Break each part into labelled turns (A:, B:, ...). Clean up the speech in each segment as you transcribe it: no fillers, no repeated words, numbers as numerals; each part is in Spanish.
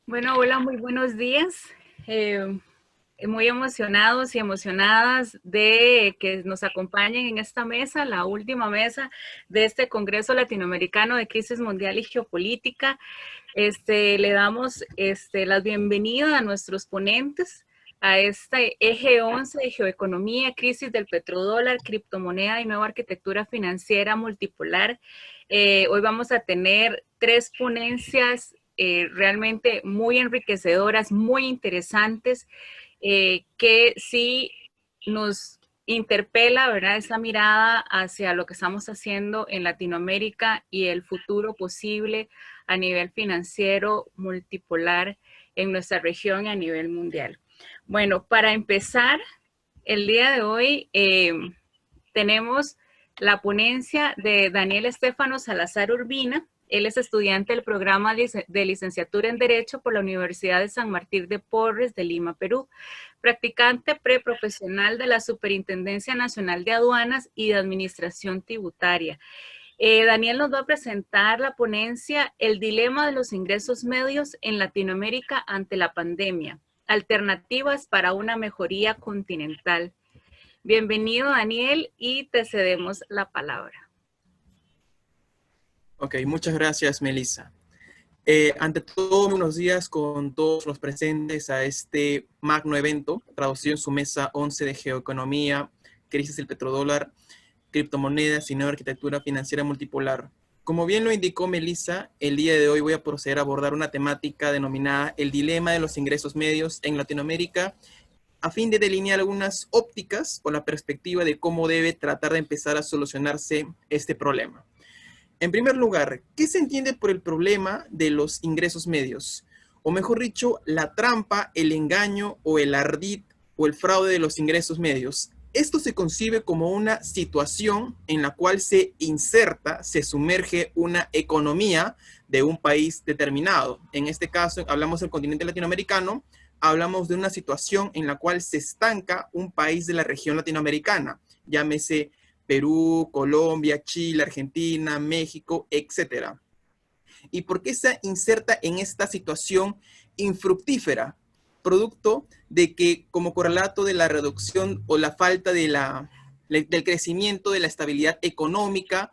A: Bueno, hola, muy buenos días. Eh, Muy emocionados y emocionadas de que nos acompañen en esta mesa, la última mesa de este Congreso Latinoamericano de Crisis Mundial y Geopolítica. Le damos la bienvenida a nuestros ponentes a este eje 11 de geoeconomía, crisis del petrodólar, criptomoneda y nueva arquitectura financiera multipolar. Hoy vamos a tener tres ponencias realmente muy enriquecedoras, muy interesantes, que sí nos interpela, ¿verdad? Esa mirada hacia lo que estamos haciendo en Latinoamérica y el futuro posible a nivel financiero multipolar en nuestra región y a nivel mundial. Bueno, para empezar, el día de hoy tenemos la ponencia de Daniel Estefano Salazar Urbina. Él es estudiante del programa de licenciatura en Derecho por la Universidad de San Martín de Porres de Lima, Perú, practicante preprofesional de la Superintendencia Nacional de Aduanas y de Administración Tributaria. Daniel nos va a presentar la ponencia El dilema de los ingresos medios en Latinoamérica ante la pandemia, alternativas para una mejoría continental. Bienvenido, Daniel, y te cedemos la palabra.
B: Ok, muchas gracias, Melissa. Ante todo, buenos días con todos los presentes a este magno evento, traducido en su mesa 11 de Geoeconomía, Crisis del Petrodólar, Criptomonedas y Nueva Arquitectura Financiera Multipolar. Como bien lo indicó Melissa, el día de hoy voy a proceder a abordar una temática denominada El dilema de los ingresos medios en Latinoamérica, a fin de delinear algunas ópticas o la perspectiva de cómo debe tratar de empezar a solucionarse este problema. En primer lugar, ¿qué se entiende por el problema de los ingresos medios? O mejor dicho, la trampa, el engaño o el ardid o el fraude de los ingresos medios. Esto se concibe como una situación en la cual se inserta, se sumerge una economía de un país determinado. En este caso, hablamos del continente latinoamericano, hablamos de una situación en la cual se estanca un país de la región latinoamericana, llámese Perú, Colombia, Chile, Argentina, México, etcétera. ¿Y por qué se inserta en esta situación infructífera? Producto de que, como correlato de la reducción o la falta del crecimiento, de la estabilidad económica,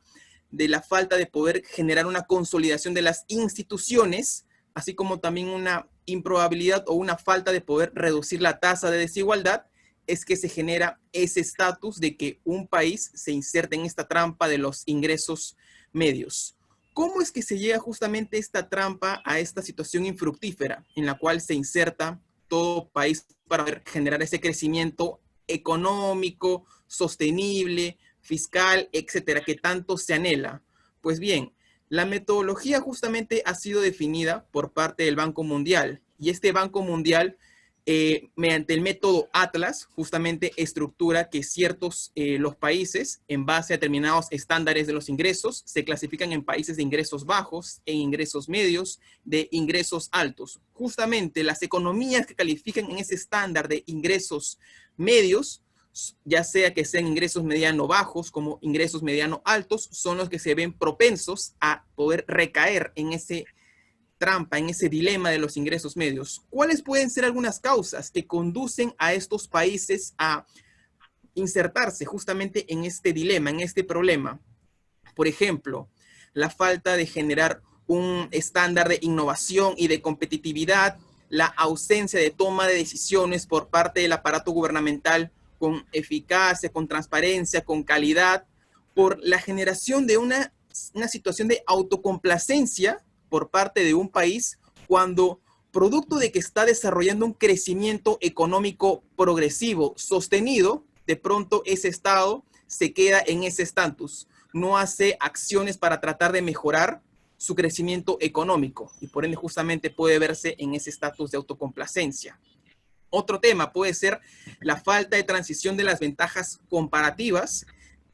B: de la falta de poder generar una consolidación de las instituciones, así como también una improbabilidad o una falta de poder reducir la tasa de desigualdad, es que se genera ese estatus de que un país se inserta en esta trampa de los ingresos medios. ¿Cómo es que se llega justamente esta trampa a esta situación infructífera en la cual se inserta todo país para generar ese crecimiento económico, sostenible, fiscal, etcétera, que tanto se anhela? Pues bien, la metodología justamente ha sido definida por parte del Banco Mundial, y este Banco Mundial, mediante el método Atlas, justamente estructura que los países, en base a determinados estándares de los ingresos, se clasifican en países de ingresos bajos, en ingresos medios, de ingresos altos. Justamente las economías que califican en ese estándar de ingresos medios, ya sea que sean ingresos mediano bajos como ingresos mediano altos, son los que se ven propensos a poder recaer en ese trampa, en ese dilema de los ingresos medios. ¿Cuáles pueden ser algunas causas que conducen a estos países a insertarse justamente en este dilema, en este problema? Por ejemplo, la falta de generar un estándar de innovación y de competitividad, la ausencia de toma de decisiones por parte del aparato gubernamental con eficacia, con transparencia, con calidad, por la generación de una situación de autocomplacencia por parte de un país cuando, producto de que está desarrollando un crecimiento económico progresivo, sostenido, de pronto ese Estado se queda en ese estatus, no hace acciones para tratar de mejorar su crecimiento económico y por ende justamente puede verse en ese estatus de autocomplacencia. Otro tema puede ser la falta de transición de las ventajas comparativas,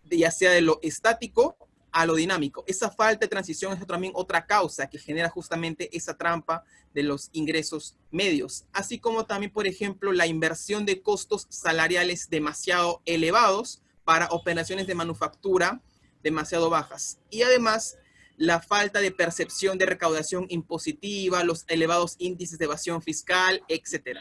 B: ya sea de lo estático a lo dinámico. Esa falta de transición es también otra causa que genera justamente esa trampa de los ingresos medios, así como también, por ejemplo, la inversión de costos salariales demasiado elevados para operaciones de manufactura demasiado bajas. Y además, la falta de percepción de recaudación impositiva, los elevados índices de evasión fiscal, etc.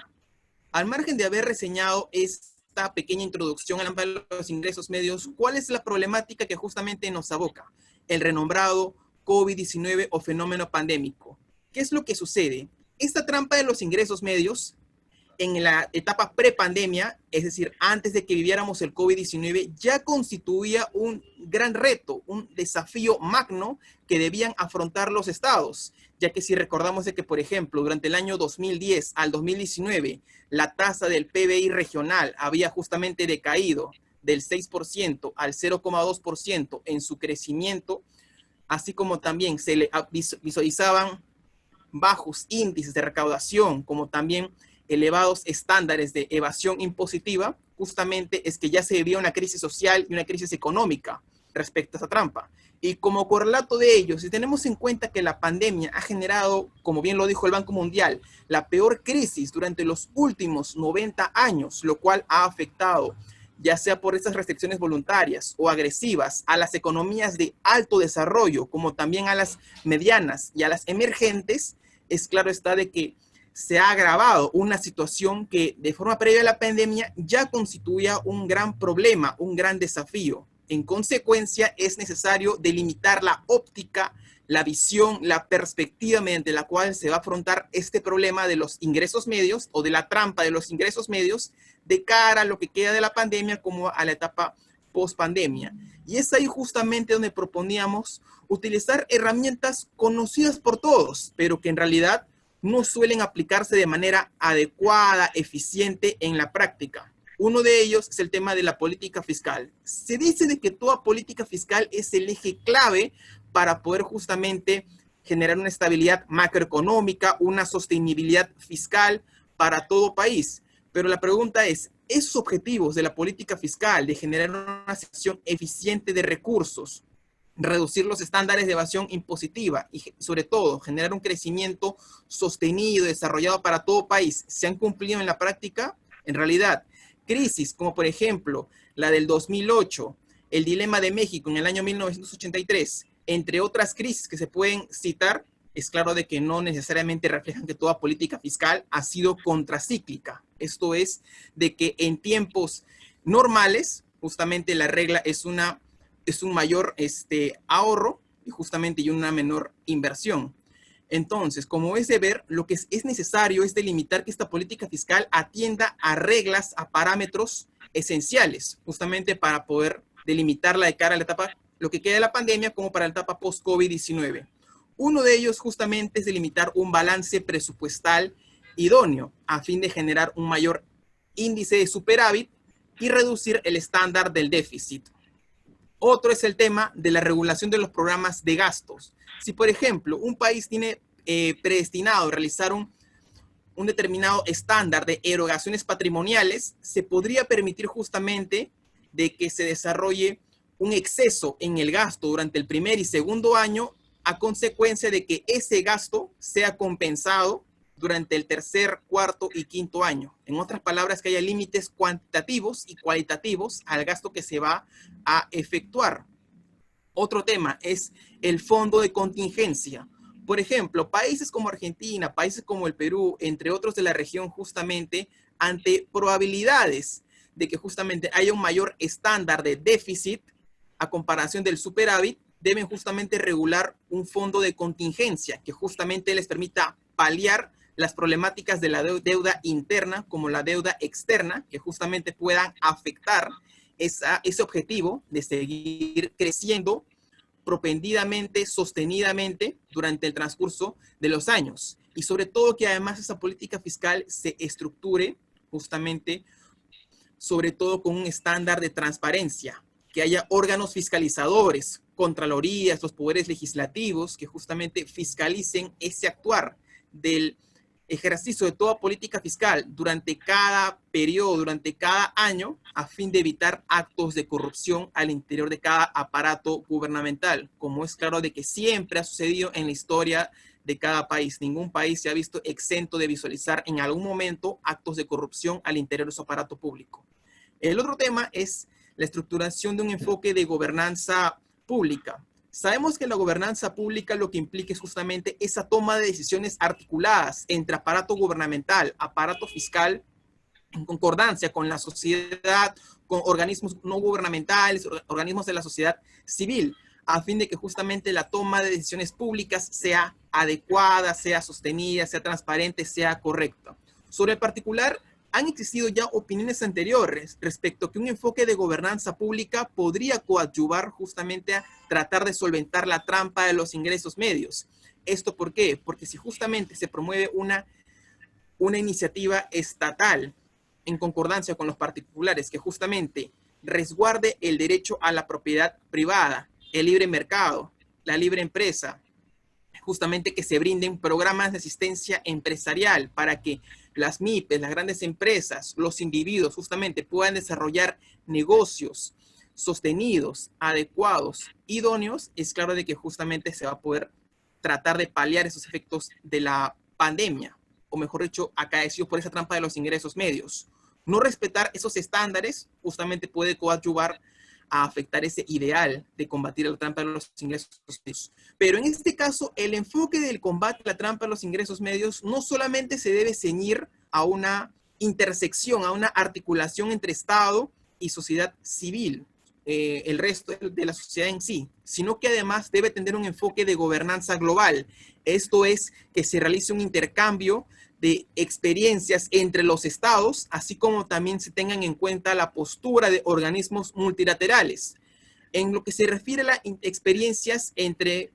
B: Al margen de haber reseñado esta pequeña introducción al ámbito de los ingresos medios, ¿cuál es la problemática que justamente nos aboca? El renombrado COVID-19 o fenómeno pandémico. ¿Qué es lo que sucede? Esta trampa de los ingresos medios, en la etapa prepandemia, es decir, antes de que viviéramos el COVID-19, ya constituía un gran reto, un desafío magno que debían afrontar los estados, ya que si recordamos de que, por ejemplo, durante el año 2010 al 2019, la tasa del PBI regional había justamente decaído del 6% al 0,2% en su crecimiento, así como también se le visualizaban bajos índices de recaudación, como también elevados estándares de evasión impositiva, justamente es que ya se vivía una crisis social y una crisis económica respecto a esa trampa. Y como correlato de ello, si tenemos en cuenta que la pandemia ha generado, como bien lo dijo el Banco Mundial, la peor crisis durante los últimos 90 años, lo cual ha afectado, ya sea por estas restricciones voluntarias o agresivas, a las economías de alto desarrollo, como también a las medianas y a las emergentes, es claro está de que se ha agravado una situación que de forma previa a la pandemia ya constituía un gran problema, un gran desafío. En consecuencia, es necesario delimitar la óptica, la visión, la perspectiva mediante la cual se va a afrontar este problema de los ingresos medios o de la trampa de los ingresos medios de cara a lo que queda de la pandemia como a la etapa post-pandemia. Y es ahí justamente donde proponíamos utilizar herramientas conocidas por todos, pero que en realidad no suelen aplicarse de manera adecuada, eficiente en la práctica. Uno de ellos es el tema de la política fiscal. Se dice de que toda política fiscal es el eje clave para poder justamente generar una estabilidad macroeconómica, una sostenibilidad fiscal para todo país. Pero la pregunta es, ¿esos objetivos de la política fiscal, de generar una situación eficiente de recursos, reducir los estándares de evasión impositiva y sobre todo generar un crecimiento sostenido, desarrollado para todo país, se han cumplido en la práctica? En realidad, crisis como por ejemplo la del 2008, el dilema de México en el año 1983, entre otras crisis que se pueden citar, es claro de que no necesariamente reflejan que toda política fiscal ha sido contracíclica. Esto es de que en tiempos normales, justamente la regla es un mayor ahorro y justamente y una menor inversión. Entonces, como es de ver, lo que es necesario es delimitar que esta política fiscal atienda a reglas, a parámetros esenciales, justamente para poder delimitarla de cara a la etapa, lo que queda de la pandemia, como para la etapa post-COVID-19. Uno de ellos justamente es delimitar un balance presupuestal idóneo a fin de generar un mayor índice de superávit y reducir el estándar del déficit. Otro es el tema de la regulación de los programas de gastos. Si, por ejemplo, un país tiene predestinado a realizar un determinado estándar de erogaciones patrimoniales, se podría permitir justamente de que se desarrolle un exceso en el gasto durante el primer y segundo año a consecuencia de que ese gasto sea compensado durante el tercer, cuarto y quinto año. En otras palabras, que haya límites cuantitativos y cualitativos al gasto que se va a efectuar. Otro tema es el fondo de contingencia. Por ejemplo, países como Argentina, países como el Perú, entre otros de la región, justamente ante probabilidades de que justamente haya un mayor estándar de déficit a comparación del superávit, deben justamente regular un fondo de contingencia que justamente les permita paliar las problemáticas de la deuda interna como la deuda externa, que justamente puedan afectar ese objetivo de seguir creciendo propendidamente, sostenidamente durante el transcurso de los años. Y sobre todo que además esa política fiscal se estructure justamente, sobre todo con un estándar de transparencia, que haya órganos fiscalizadores, contralorías, los poderes legislativos, que justamente fiscalicen ese actuar del ejercicio de toda política fiscal durante cada periodo, durante cada año, a fin de evitar actos de corrupción al interior de cada aparato gubernamental, como es claro de que siempre ha sucedido en la historia de cada país. Ningún país se ha visto exento de visualizar en algún momento actos de corrupción al interior de su aparato público. El otro tema es la estructuración de un enfoque de gobernanza pública. Sabemos que la gobernanza pública lo que implica es justamente esa toma de decisiones articuladas entre aparato gubernamental, aparato fiscal, en concordancia con la sociedad, con organismos no gubernamentales, organismos de la sociedad civil, a fin de que justamente la toma de decisiones públicas sea adecuada, sea sostenida, sea transparente, sea correcta. Sobre el particular, han existido ya opiniones anteriores respecto a que un enfoque de gobernanza pública podría coadyuvar justamente a tratar de solventar la trampa de los ingresos medios. ¿Esto por qué? Porque si justamente se promueve una iniciativa estatal en concordancia con los particulares que justamente resguarde el derecho a la propiedad privada, el libre mercado, la libre empresa, justamente que se brinden programas de asistencia empresarial para que las MIPES, las grandes empresas, los individuos justamente puedan desarrollar negocios sostenidos, adecuados, idóneos, es claro de que justamente se va a poder tratar de paliar esos efectos de la pandemia, o mejor dicho, acaecidos por esa trampa de los ingresos medios. No respetar esos estándares justamente puede coadyuvar a afectar ese ideal de combatir la trampa de los ingresos medios. Pero en este caso, el enfoque del combate a la trampa de los ingresos medios no solamente se debe ceñir a una intersección, a una articulación entre Estado y sociedad civil, el resto de la sociedad en sí, sino que además debe tener un enfoque de gobernanza global. Esto es, que se realice un intercambio de experiencias entre los estados, así como también se tengan en cuenta la postura de organismos multilaterales. En lo que se refiere a las experiencias entre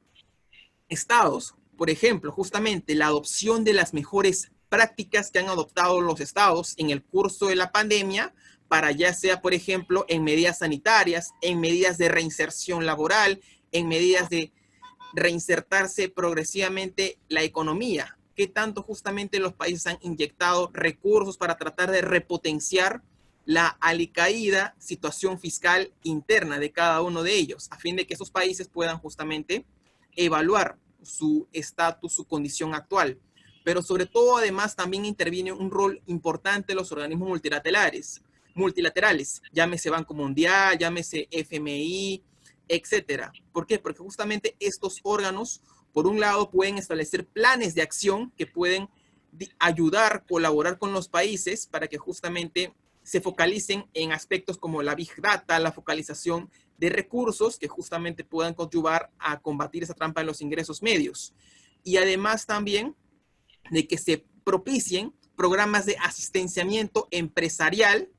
B: estados, por ejemplo, justamente la adopción de las mejores prácticas que han adoptado los estados en el curso de la pandemia, para ya sea, por ejemplo, en medidas sanitarias, en medidas de reinserción laboral, en medidas de reinsertarse progresivamente la economía. ¿Qué tanto justamente los países han inyectado recursos para tratar de repotenciar la alicaída situación fiscal interna de cada uno de ellos, a fin de que esos países puedan justamente evaluar su estatus, su condición actual? Pero sobre todo, además, también interviene un rol importante los organismos multilaterales, llámese Banco Mundial, llámese FMI, etcétera. ¿Por qué? Porque justamente estos órganos, por un lado, pueden establecer planes de acción que pueden ayudar, colaborar con los países para que justamente se focalicen en aspectos como la Big Data, la focalización de recursos que justamente puedan coadyuvar a combatir esa trampa de los ingresos medios. Y además también de que se propicien programas de asistenciamiento empresarial,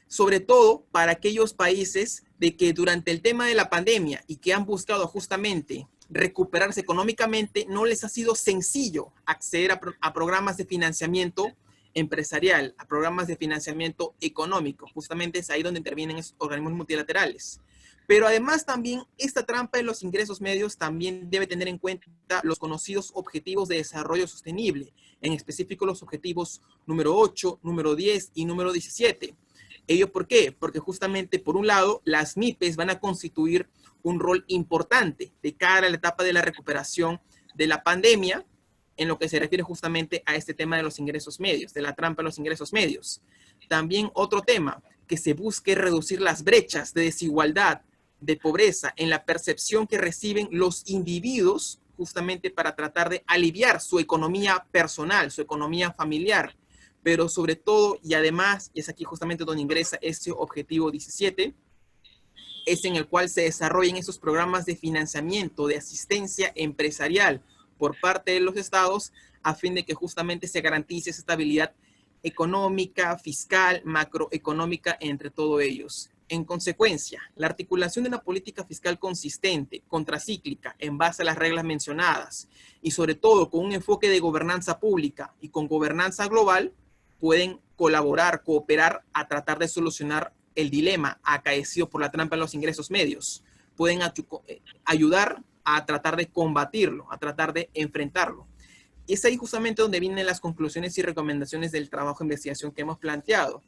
B: sobre todo para aquellos países de que durante el tema de la pandemia y que han buscado justamente recuperarse económicamente, no les ha sido sencillo acceder a programas de financiamiento empresarial, a programas de financiamiento económico. Justamente es ahí donde intervienen esos organismos multilaterales. Pero además también esta trampa de los ingresos medios también debe tener en cuenta los conocidos objetivos de desarrollo sostenible, en específico los objetivos número 8, número 10 y número 17. ¿Ello por qué? Porque justamente, por un lado, las MIPES van a constituir un rol importante de cara a la etapa de la recuperación de la pandemia, en lo que se refiere justamente a este tema de los ingresos medios, de la trampa de los ingresos medios. También otro tema, que se busque reducir las brechas de desigualdad, de pobreza, en la percepción que reciben los individuos, justamente para tratar de aliviar su economía personal, su economía familiar. Pero sobre todo, y además, y es aquí justamente donde ingresa este objetivo 17, es en el cual se desarrollan esos programas de financiamiento, de asistencia empresarial por parte de los estados, a fin de que justamente se garantice esa estabilidad económica, fiscal, macroeconómica entre todos ellos. En consecuencia, la articulación de una política fiscal consistente, contracíclica, en base a las reglas mencionadas, y sobre todo con un enfoque de gobernanza pública y con gobernanza global, pueden colaborar, cooperar a tratar de solucionar el dilema acaecido por la trampa de los ingresos medios. Pueden ayudar a tratar de combatirlo, a tratar de enfrentarlo. Y es ahí justamente donde vienen las conclusiones y recomendaciones del trabajo de investigación que hemos planteado.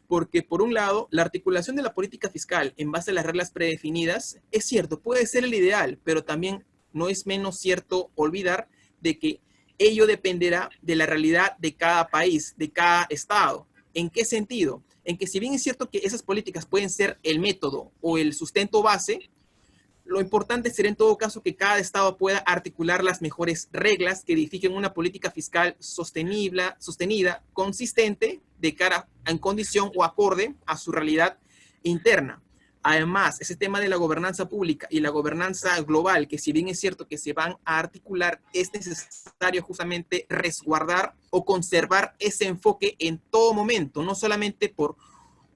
B: Porque, por un lado, la articulación de la política fiscal en base a las reglas predefinidas, es cierto, puede ser el ideal, pero también no es menos cierto olvidar de que ello dependerá de la realidad de cada país, de cada estado. ¿En qué sentido? En que si bien es cierto que esas políticas pueden ser el método o el sustento base, lo importante sería en todo caso que cada Estado pueda articular las mejores reglas que edifiquen una política fiscal sostenida, consistente, de cara en condición o acorde a su realidad interna. Además, ese tema de la gobernanza pública y la gobernanza global, que si bien es cierto que se van a articular, es necesario justamente resguardar o conservar ese enfoque en todo momento, no solamente por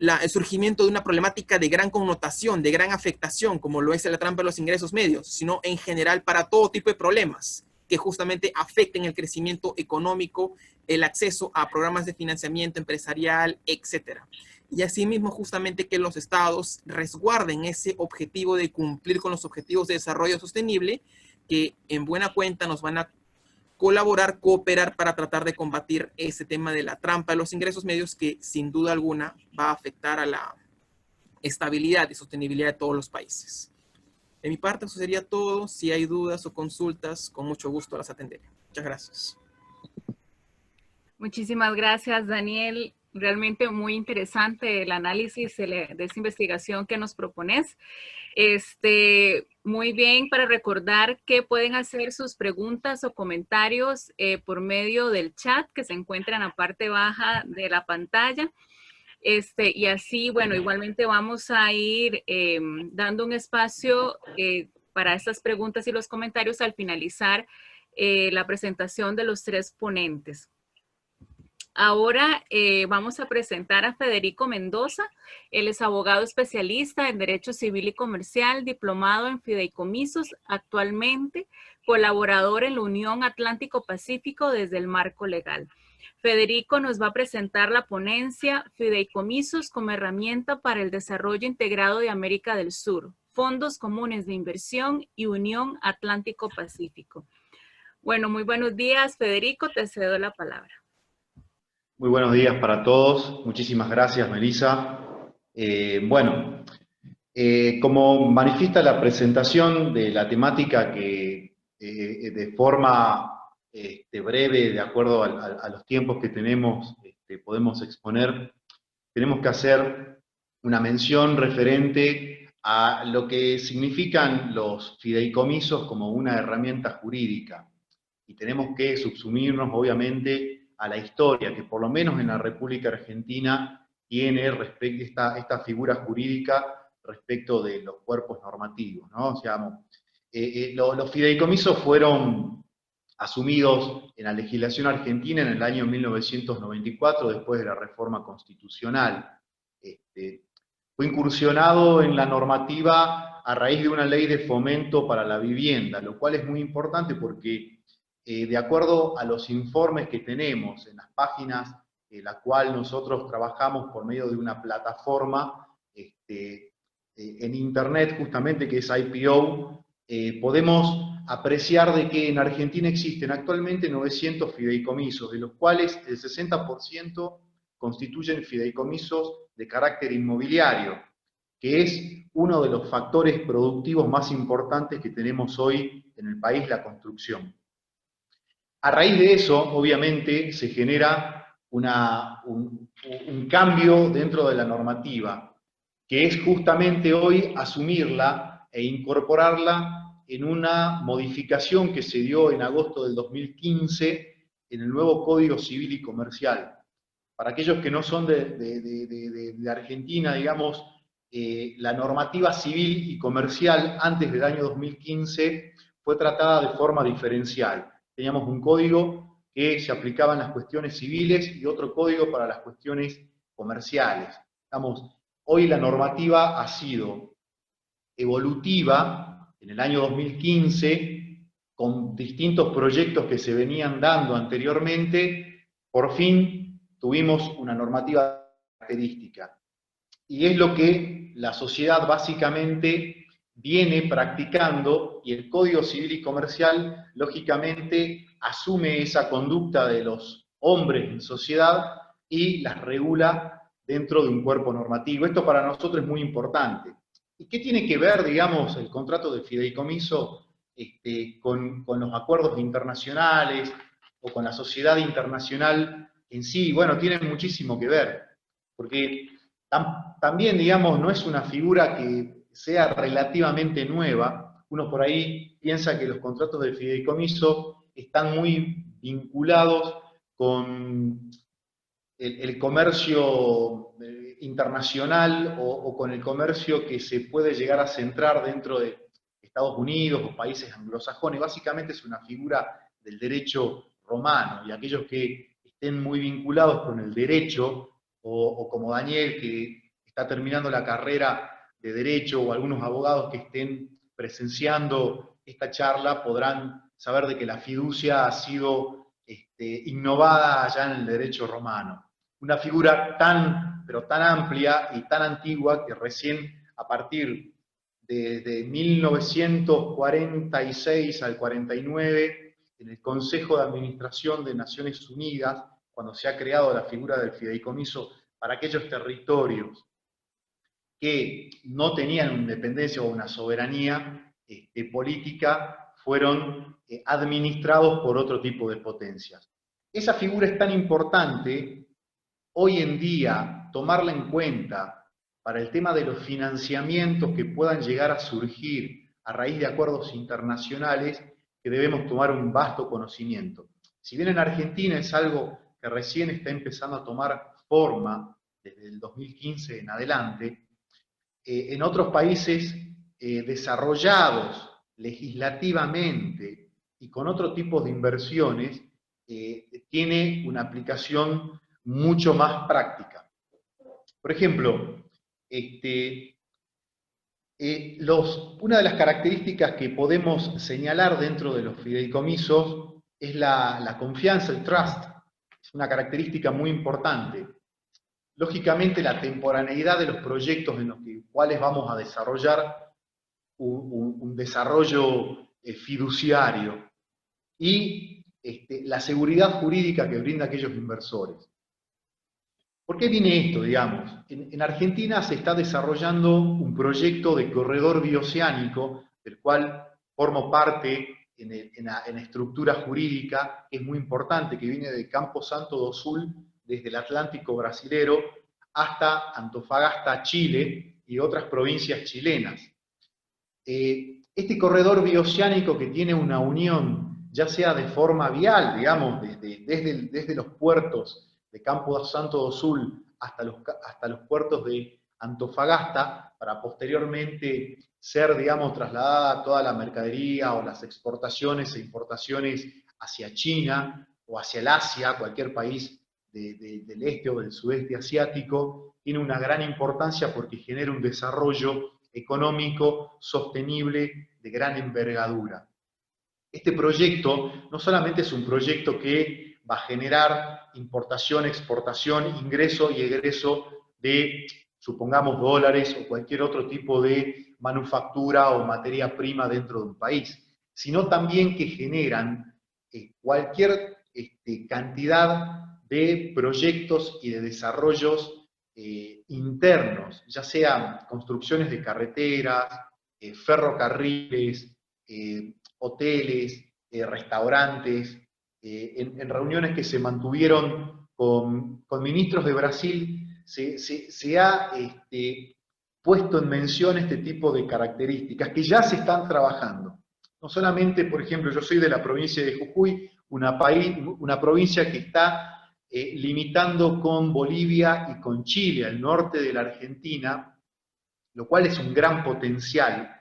B: el surgimiento de una problemática de gran connotación, de gran afectación, como lo es la trampa de los ingresos medios, sino en general para todo tipo de problemas que justamente afecten el crecimiento económico, el acceso a programas de financiamiento empresarial, etcétera. Y asimismo justamente que los estados resguarden ese objetivo de cumplir con los objetivos de desarrollo sostenible, que en buena cuenta nos van a colaborar, cooperar para tratar de combatir ese tema de la trampa de los ingresos medios, que sin duda alguna va a afectar a la estabilidad y sostenibilidad de todos los países. De mi parte, eso sería todo. Si hay dudas o consultas, con mucho gusto las atenderé. Muchas gracias.
A: Muchísimas gracias, Daniel. Realmente muy interesante el análisis de esta investigación que nos propones. Muy bien, para recordar que pueden hacer sus preguntas o comentarios por medio del chat que se encuentra en la parte baja de la pantalla. Y así, bueno, igualmente vamos a ir dando un espacio para estas preguntas y los comentarios al finalizar la presentación de los tres ponentes. Ahora vamos a presentar a Federico Mendoza. Él es abogado especialista en Derecho Civil y Comercial, diplomado en Fideicomisos, actualmente colaborador en la Unión Atlántico Pacífico desde el marco legal. Federico nos va a presentar la ponencia Fideicomisos como herramienta para el desarrollo integrado de América del Sur, fondos comunes de inversión y Unión Atlántico Pacífico. Bueno, muy buenos días, Federico, te cedo la palabra.
C: Muy buenos días para todos. Muchísimas gracias, Melissa. Como manifiesta la presentación de la temática que de forma breve, de acuerdo a los tiempos que tenemos, podemos exponer, tenemos que hacer una mención referente a lo que significan los fideicomisos como una herramienta jurídica. Y tenemos que subsumirnos, obviamente, a la historia, que por lo menos en la República Argentina tiene esta figura jurídica respecto de los cuerpos normativos, ¿no? O sea, los fideicomisos fueron asumidos en la legislación argentina en el año 1994, después de la reforma constitucional. Fue incursionado en la normativa a raíz de una ley de fomento para la vivienda, lo cual es muy importante porque de acuerdo a los informes que tenemos en las páginas en la cual nosotros trabajamos por medio de una plataforma en internet, justamente que es IPO, podemos apreciar de que en Argentina existen actualmente 900 fideicomisos, de los cuales el 60% constituyen fideicomisos de carácter inmobiliario, que es uno de los factores productivos más importantes que tenemos hoy en el país, la construcción. A raíz de eso, obviamente, se genera un cambio dentro de la normativa, que es justamente hoy asumirla e incorporarla en una modificación que se dio en agosto del 2015 en el nuevo Código Civil y Comercial. Para aquellos que no son de Argentina, digamos, la normativa civil y comercial antes del año 2015 fue tratada de forma diferencial. Teníamos un código que se aplicaba en las cuestiones civiles y otro código para las cuestiones comerciales. Hoy la normativa ha sido evolutiva en el año 2015, con distintos proyectos que se venían dando anteriormente. Por fin tuvimos una normativa característica. Y es lo que la sociedad básicamente viene practicando, y el Código Civil y Comercial, lógicamente, asume esa conducta de los hombres en sociedad y las regula dentro de un cuerpo normativo. Esto para nosotros es muy importante. ¿Y qué tiene que ver, digamos, el contrato de fideicomiso con los acuerdos internacionales o con la sociedad internacional en sí? Bueno, tiene muchísimo que ver, porque también, digamos, no es una figura que sea relativamente nueva, uno por ahí piensa que los contratos de fideicomiso están muy vinculados con el comercio internacional o con el comercio que se puede llegar a centrar dentro de Estados Unidos o países anglosajones. Básicamente es una figura del derecho romano, y aquellos que estén muy vinculados con el derecho, o como Daniel, que está terminando la carrera de derecho, o algunos abogados que estén presenciando esta charla, podrán saber de que la fiducia ha sido innovada ya en el derecho romano. Una figura pero tan amplia y tan antigua que recién a partir de 1946 al 49, en el Consejo de Administración de Naciones Unidas, cuando se ha creado la figura del fideicomiso para aquellos territorios que no tenían una independencia o una soberanía política, fueron administrados por otro tipo de potencias. Esa figura es tan importante hoy en día, tomarla en cuenta para el tema de los financiamientos que puedan llegar a surgir a raíz de acuerdos internacionales, que debemos tomar un vasto conocimiento. Si bien en Argentina es algo que recién está empezando a tomar forma desde el 2015 en adelante, en otros países desarrollados legislativamente y con otro tipo de inversiones, tiene una aplicación mucho más práctica. Por ejemplo, una de las características que podemos señalar dentro de los fideicomisos es la confianza, el trust. Es una característica muy importante. Lógicamente, la temporaneidad de los proyectos en los cuales vamos a desarrollar un desarrollo fiduciario, y la seguridad jurídica que brinda aquellos inversores. ¿Por qué viene esto, digamos? En Argentina se está desarrollando un proyecto de corredor bioceánico, del cual formo parte en la estructura jurídica, que es muy importante, que viene de Campo Santo do Sul, desde el Atlántico brasilero, hasta Antofagasta, Chile, y otras provincias chilenas. Este corredor bioceánico, que tiene una unión, ya sea de forma vial, digamos, desde los puertos de Campo Santo do Sul hasta los puertos de Antofagasta, para posteriormente ser, digamos, trasladada toda la mercadería o las exportaciones e importaciones hacia China o hacia el Asia, cualquier país del este o del sudeste asiático, tiene una gran importancia porque genera un desarrollo económico sostenible de gran envergadura. Este proyecto no solamente es un proyecto que va a generar importación, exportación, ingreso y egreso de, supongamos, dólares o cualquier otro tipo de manufactura o materia prima dentro de un país, sino también que generan cualquier cantidad de proyectos y de desarrollos internos, ya sean construcciones de carreteras, ferrocarriles, hoteles, restaurantes. En reuniones que se mantuvieron con ministros de Brasil, se ha puesto en mención este tipo de características que ya se están trabajando. No solamente, por ejemplo, yo soy de la provincia de Jujuy, una provincia que está limitando con Bolivia y con Chile, al norte de la Argentina, lo cual es un gran potencial,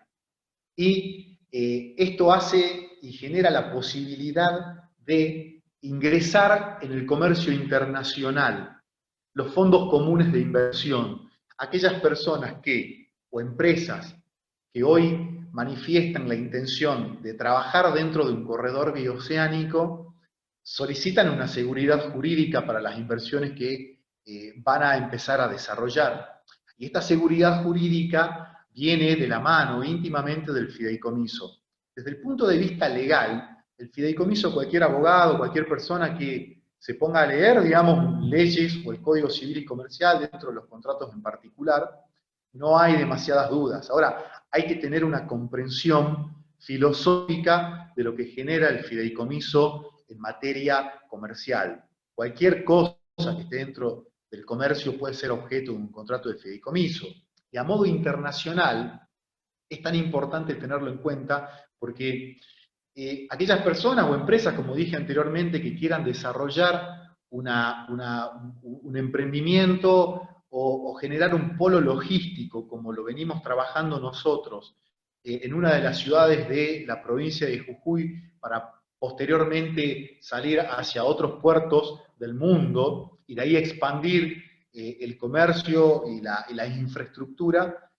C: y esto hace y genera la posibilidad de ingresar en el comercio internacional, los fondos comunes de inversión, aquellas personas o empresas que hoy manifiestan la intención de trabajar dentro de un corredor bioceánico, solicitan una seguridad jurídica para las inversiones que van a empezar a desarrollar. Y esta seguridad jurídica viene de la mano íntimamente del fideicomiso. Desde el punto de vista legal, el fideicomiso, cualquier abogado, cualquier persona que se ponga a leer, digamos, leyes o el Código Civil y Comercial dentro de los contratos en particular, no hay demasiadas dudas. Ahora, hay que tener una comprensión filosófica de lo que genera el fideicomiso en materia comercial. Cualquier cosa que esté dentro del comercio puede ser objeto de un contrato de fideicomiso. Y a modo internacional, es tan importante tenerlo en cuenta porque aquellas personas o empresas, como dije anteriormente, que quieran desarrollar un emprendimiento o generar un polo logístico, como lo venimos trabajando nosotros, en una de las ciudades de la provincia de Jujuy, para posteriormente salir hacia otros puertos del mundo y de ahí expandir el comercio y la infraestructura,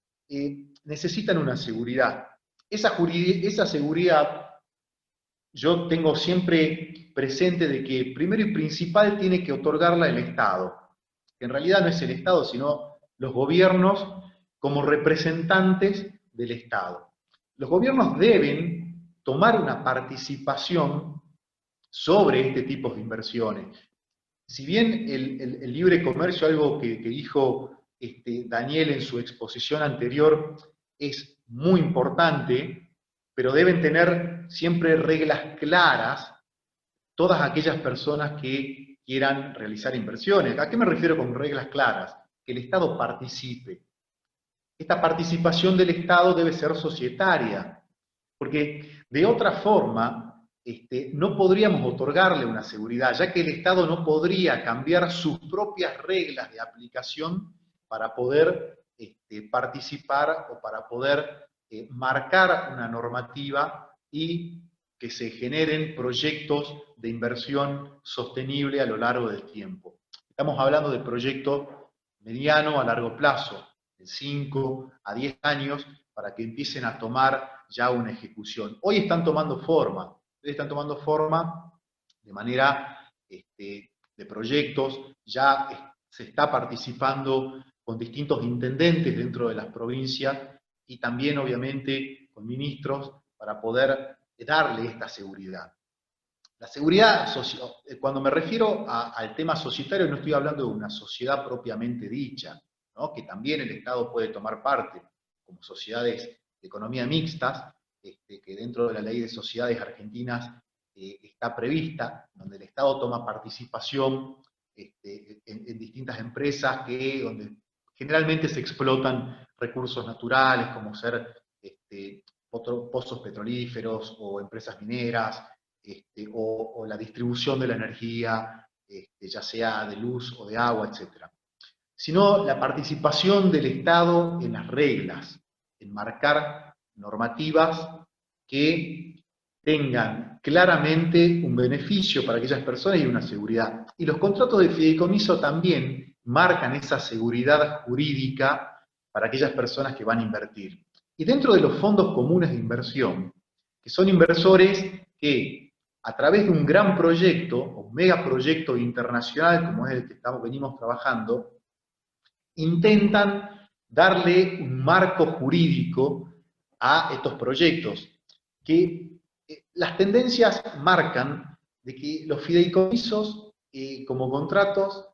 C: necesitan una seguridad. Esa seguridad yo tengo siempre presente de que primero y principal tiene que otorgarla el Estado. Que en realidad no es el Estado, sino los gobiernos como representantes del Estado. Los gobiernos deben tomar una participación sobre este tipo de inversiones. Si bien el libre comercio, algo que dijo Daniel en su exposición anterior, es muy importante, pero deben tener siempre reglas claras todas aquellas personas que quieran realizar inversiones. ¿A qué me refiero con reglas claras? Que el Estado participe. Esta participación del Estado debe ser societaria, porque de otra forma no podríamos otorgarle una seguridad, ya que el Estado no podría cambiar sus propias reglas de aplicación para poder participar o para poder marcar una normativa y que se generen proyectos de inversión sostenible a lo largo del tiempo. Estamos hablando de proyectos mediano a largo plazo, de 5 a 10 años, para que empiecen a tomar ya una ejecución. Hoy están tomando forma de manera de proyectos, ya se está participando con distintos intendentes dentro de las provincias y también obviamente con ministros para poder darle esta seguridad. La seguridad, cuando me refiero al tema societario, no estoy hablando de una sociedad propiamente dicha, ¿no? Que también el Estado puede tomar parte, como sociedades de economía mixtas, que dentro de la ley de sociedades argentinas está prevista, donde el Estado toma participación en distintas empresas donde generalmente se explotan recursos naturales, como ser pozos petrolíferos o empresas mineras, o la distribución de la energía, ya sea de luz o de agua, etc. Sino la participación del Estado en las reglas, en marcar normativas que tengan claramente un beneficio para aquellas personas y una seguridad. Y los contratos de fideicomiso también marcan esa seguridad jurídica para aquellas personas que van a invertir. Y dentro de los fondos comunes de inversión, que son inversores que a través de un gran proyecto, o un megaproyecto internacional, como es el que venimos trabajando, intentan darle un marco jurídico a estos proyectos, que las tendencias marcan de que los fideicomisos como contratos,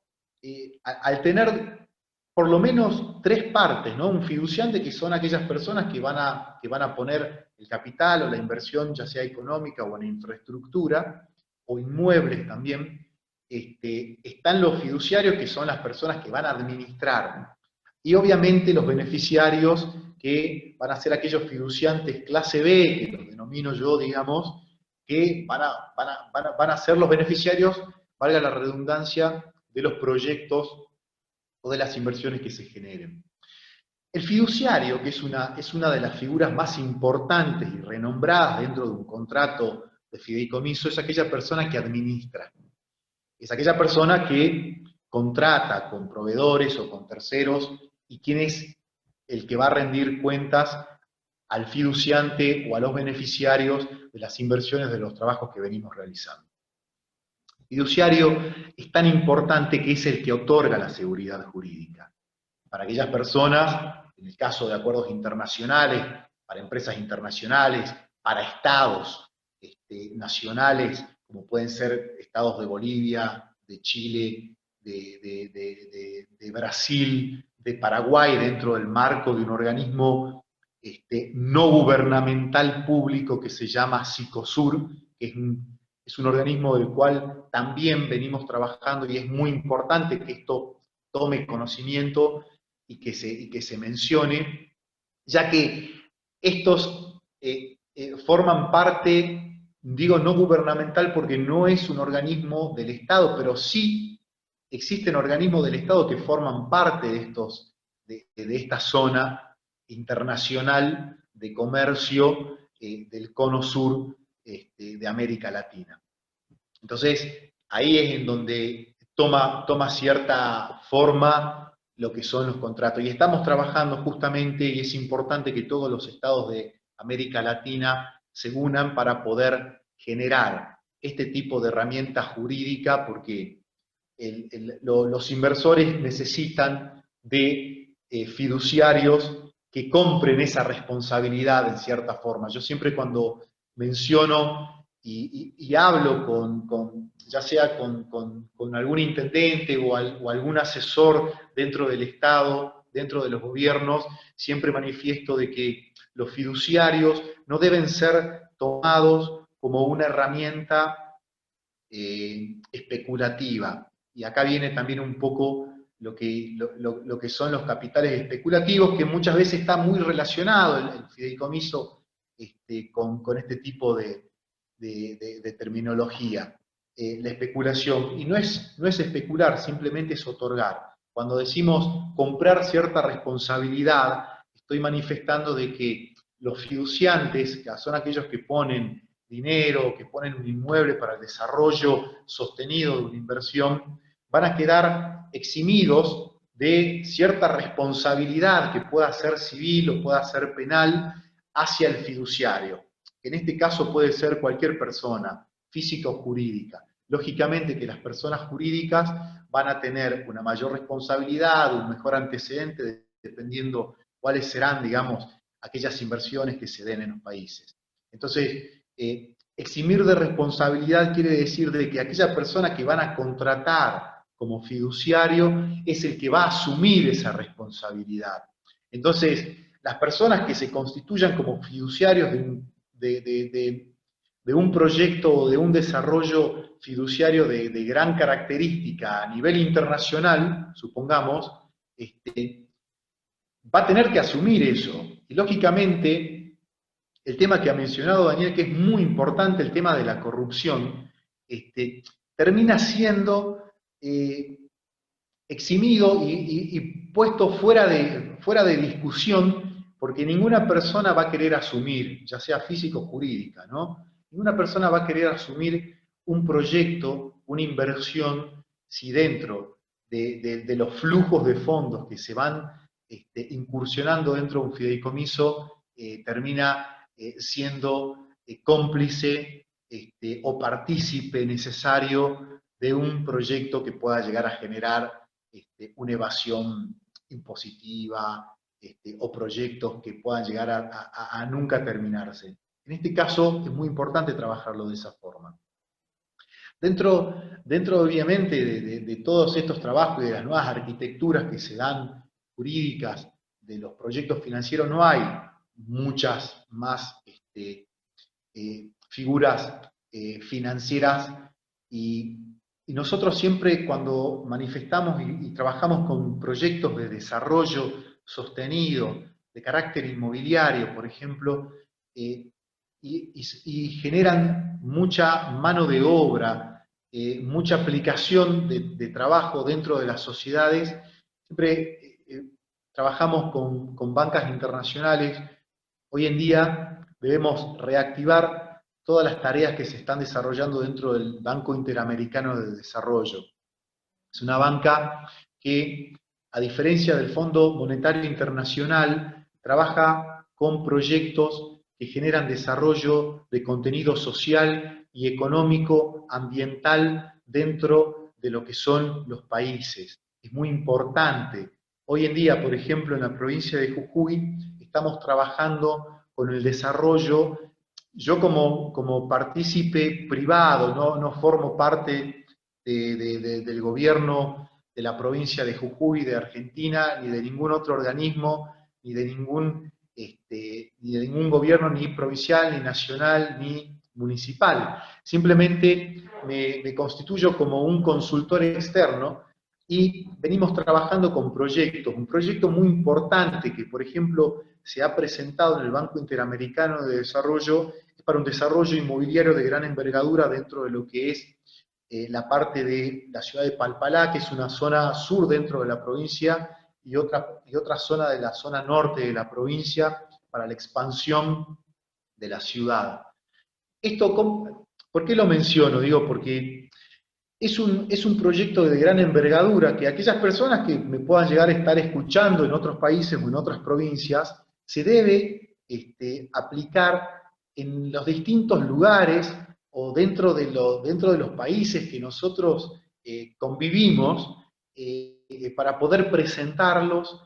C: al tener por lo menos 3 partes, ¿no? Un fiduciante, que son aquellas personas que van a poner el capital o la inversión, ya sea económica o en infraestructura, o inmuebles también. Están los fiduciarios, que son las personas que van a administrar. Y obviamente los beneficiarios, que van a ser aquellos fiduciantes clase B, que los denomino yo, digamos, que van a ser los beneficiarios, valga la redundancia, de los proyectos o de las inversiones que se generen. El fiduciario, que es una de las figuras más importantes y renombradas dentro de un contrato de fideicomiso, es aquella persona que administra. Es aquella persona que contrata con proveedores o con terceros, y quien es el que va a rendir cuentas al fiduciante o a los beneficiarios de las inversiones de los trabajos que venimos realizando. El fiduciario es tan importante que es el que otorga la seguridad jurídica. Para aquellas personas, en el caso de acuerdos internacionales, para empresas internacionales, para estados nacionales, como pueden ser estados de Bolivia, de Chile, de Brasil, de Paraguay, dentro del marco de un organismo no gubernamental público que se llama SICOSUR, que es un organismo del cual también venimos trabajando, y es muy importante que esto tome conocimiento y que se mencione, ya que estos forman parte, digo no gubernamental porque no es un organismo del Estado, pero sí existen organismos del Estado que forman parte de esta zona internacional de comercio del cono sur de América Latina. Entonces, ahí es en donde toma cierta forma lo que son los contratos. Y estamos trabajando justamente, y es importante que todos los estados de América Latina se unan para poder generar este tipo de herramienta jurídica, porque los inversores necesitan de fiduciarios que compren esa responsabilidad en cierta forma. Yo siempre cuando menciono y hablo ya sea con algún intendente o algún asesor dentro del Estado, dentro de los gobiernos, siempre manifiesto de que los fiduciarios no deben ser tomados como una herramienta especulativa. Y acá viene también un poco lo que son los capitales especulativos, que muchas veces está muy relacionado el fideicomiso con este tipo de terminología. La especulación, y no es especular, simplemente es otorgar. Cuando decimos comprar cierta responsabilidad, estoy manifestando de que los fiduciantes, que son aquellos que ponen dinero, que ponen un inmueble para el desarrollo sostenido de una inversión, van a quedar eximidos de cierta responsabilidad que pueda ser civil o pueda ser penal hacia el fiduciario. En este caso puede ser cualquier persona, física o jurídica. Lógicamente que las personas jurídicas van a tener una mayor responsabilidad, un mejor antecedente, dependiendo cuáles serán, digamos, aquellas inversiones que se den en los países. Entonces, eximir de responsabilidad quiere decir de que aquella persona que van a contratar como fiduciario es el que va a asumir esa responsabilidad. Entonces, las personas que se constituyan como fiduciarios de un proyecto o de un desarrollo fiduciario de gran característica a nivel internacional, supongamos, va a tener que asumir eso. Y lógicamente, el tema que ha mencionado Daniel, que es muy importante, el tema de la corrupción, termina siendo eximido y puesto fuera de discusión, porque ninguna persona va a querer asumir, ya sea físico o jurídica, ¿no? Ninguna persona va a querer asumir un proyecto, una inversión, si dentro de los flujos de fondos que se van incursionando dentro de un fideicomiso, termina siendo cómplice o partícipe necesario de un proyecto que pueda llegar a generar una evasión impositiva o proyectos que puedan llegar a nunca terminarse. En este caso es muy importante trabajarlo de esa forma. Dentro obviamente de todos estos trabajos y de las nuevas arquitecturas que se dan jurídicas de los proyectos financieros, no hay muchas más figuras financieras y nosotros siempre cuando manifestamos y trabajamos con proyectos de desarrollo sostenido, de carácter inmobiliario, por ejemplo, y generan mucha mano de obra, mucha aplicación de trabajo dentro de las sociedades, siempre trabajamos con bancas internacionales. Hoy en día debemos reactivar todas las tareas que se están desarrollando dentro del Banco Interamericano de Desarrollo. Es una banca que, a diferencia del Fondo Monetario Internacional, trabaja con proyectos que generan desarrollo de contenido social y económico, ambiental, dentro de lo que son los países. Es muy importante. Hoy en día, por ejemplo, en la provincia de Jujuy, estamos trabajando con el desarrollo. Yo como partícipe privado, no formo parte del gobierno de la provincia de Jujuy, de Argentina, ni de ningún otro organismo, ni de ningún gobierno, ni provincial, ni nacional, ni municipal. Simplemente me constituyo como un consultor externo y venimos trabajando con proyectos. Un proyecto muy importante que, por ejemplo, se ha presentado en el Banco Interamericano de Desarrollo, es para un desarrollo inmobiliario de gran envergadura dentro de lo que es la parte de la ciudad de Palpalá, que es una zona sur dentro de la provincia, y otra zona de la zona norte de la provincia para la expansión de la ciudad. ¿Por qué lo menciono? Digo, porque es un proyecto de gran envergadura que aquellas personas que me puedan llegar a estar escuchando en otros países o en otras provincias, se debe aplicar en los distintos lugares o dentro de los países que nosotros convivimos, para poder presentarlos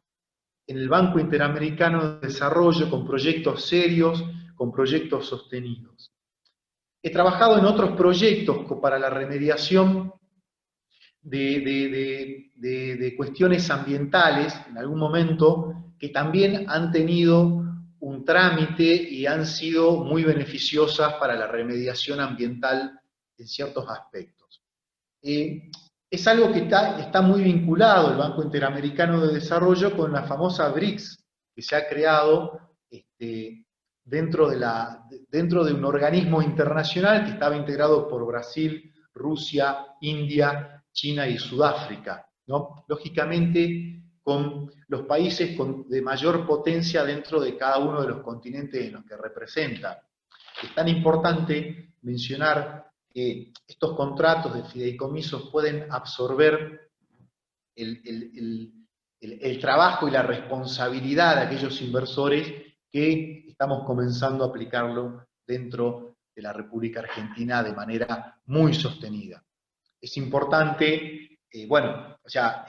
C: en el Banco Interamericano de Desarrollo con proyectos serios, con proyectos sostenidos. He trabajado en otros proyectos para la remediación de cuestiones ambientales en algún momento que también han tenido un trámite y han sido muy beneficiosas para la remediación ambiental en ciertos aspectos. Es algo que está muy vinculado el Banco Interamericano de Desarrollo con la famosa BRICS, que se ha creado dentro de un organismo internacional que estaba integrado por Brasil, Rusia, India, China y Sudáfrica, ¿no? Lógicamente, con los países de mayor potencia dentro de cada uno de los continentes en los que representa. Es tan importante mencionar que estos contratos de fideicomisos pueden absorber el trabajo y la responsabilidad de aquellos inversores que estamos comenzando a aplicarlo dentro de la República Argentina de manera muy sostenida. Es importante, bueno, o sea,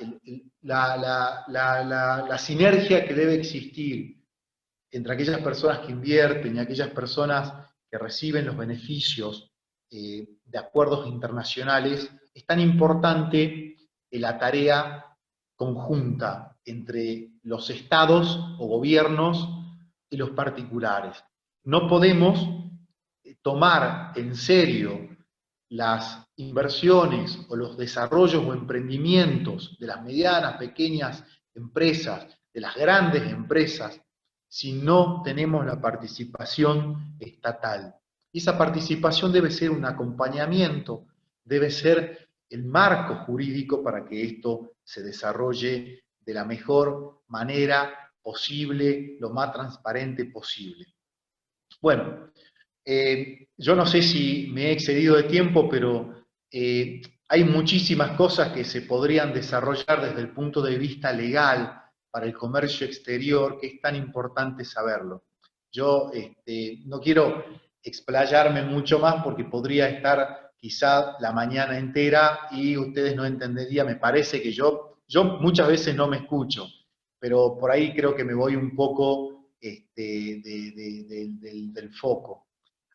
C: la sinergia que debe existir entre aquellas personas que invierten y aquellas personas que reciben los beneficios de acuerdos internacionales, es tan importante la tarea conjunta entre los estados o gobiernos y los particulares. No podemos tomar en serio las inversiones o los desarrollos o emprendimientos de las medianas, pequeñas empresas, de las grandes empresas, si no tenemos la participación estatal. Y esa participación debe ser un acompañamiento, debe ser el marco jurídico para que esto se desarrolle de la mejor manera posible, lo más transparente posible. Bueno, yo no sé si me he excedido de tiempo, pero hay muchísimas cosas que se podrían desarrollar desde el punto de vista legal para el comercio exterior, que es tan importante saberlo. Yo no quiero explayarme mucho más porque podría estar quizá la mañana entera y ustedes no entenderían. Me parece que yo muchas veces no me escucho, pero por ahí creo que me voy un poco del foco.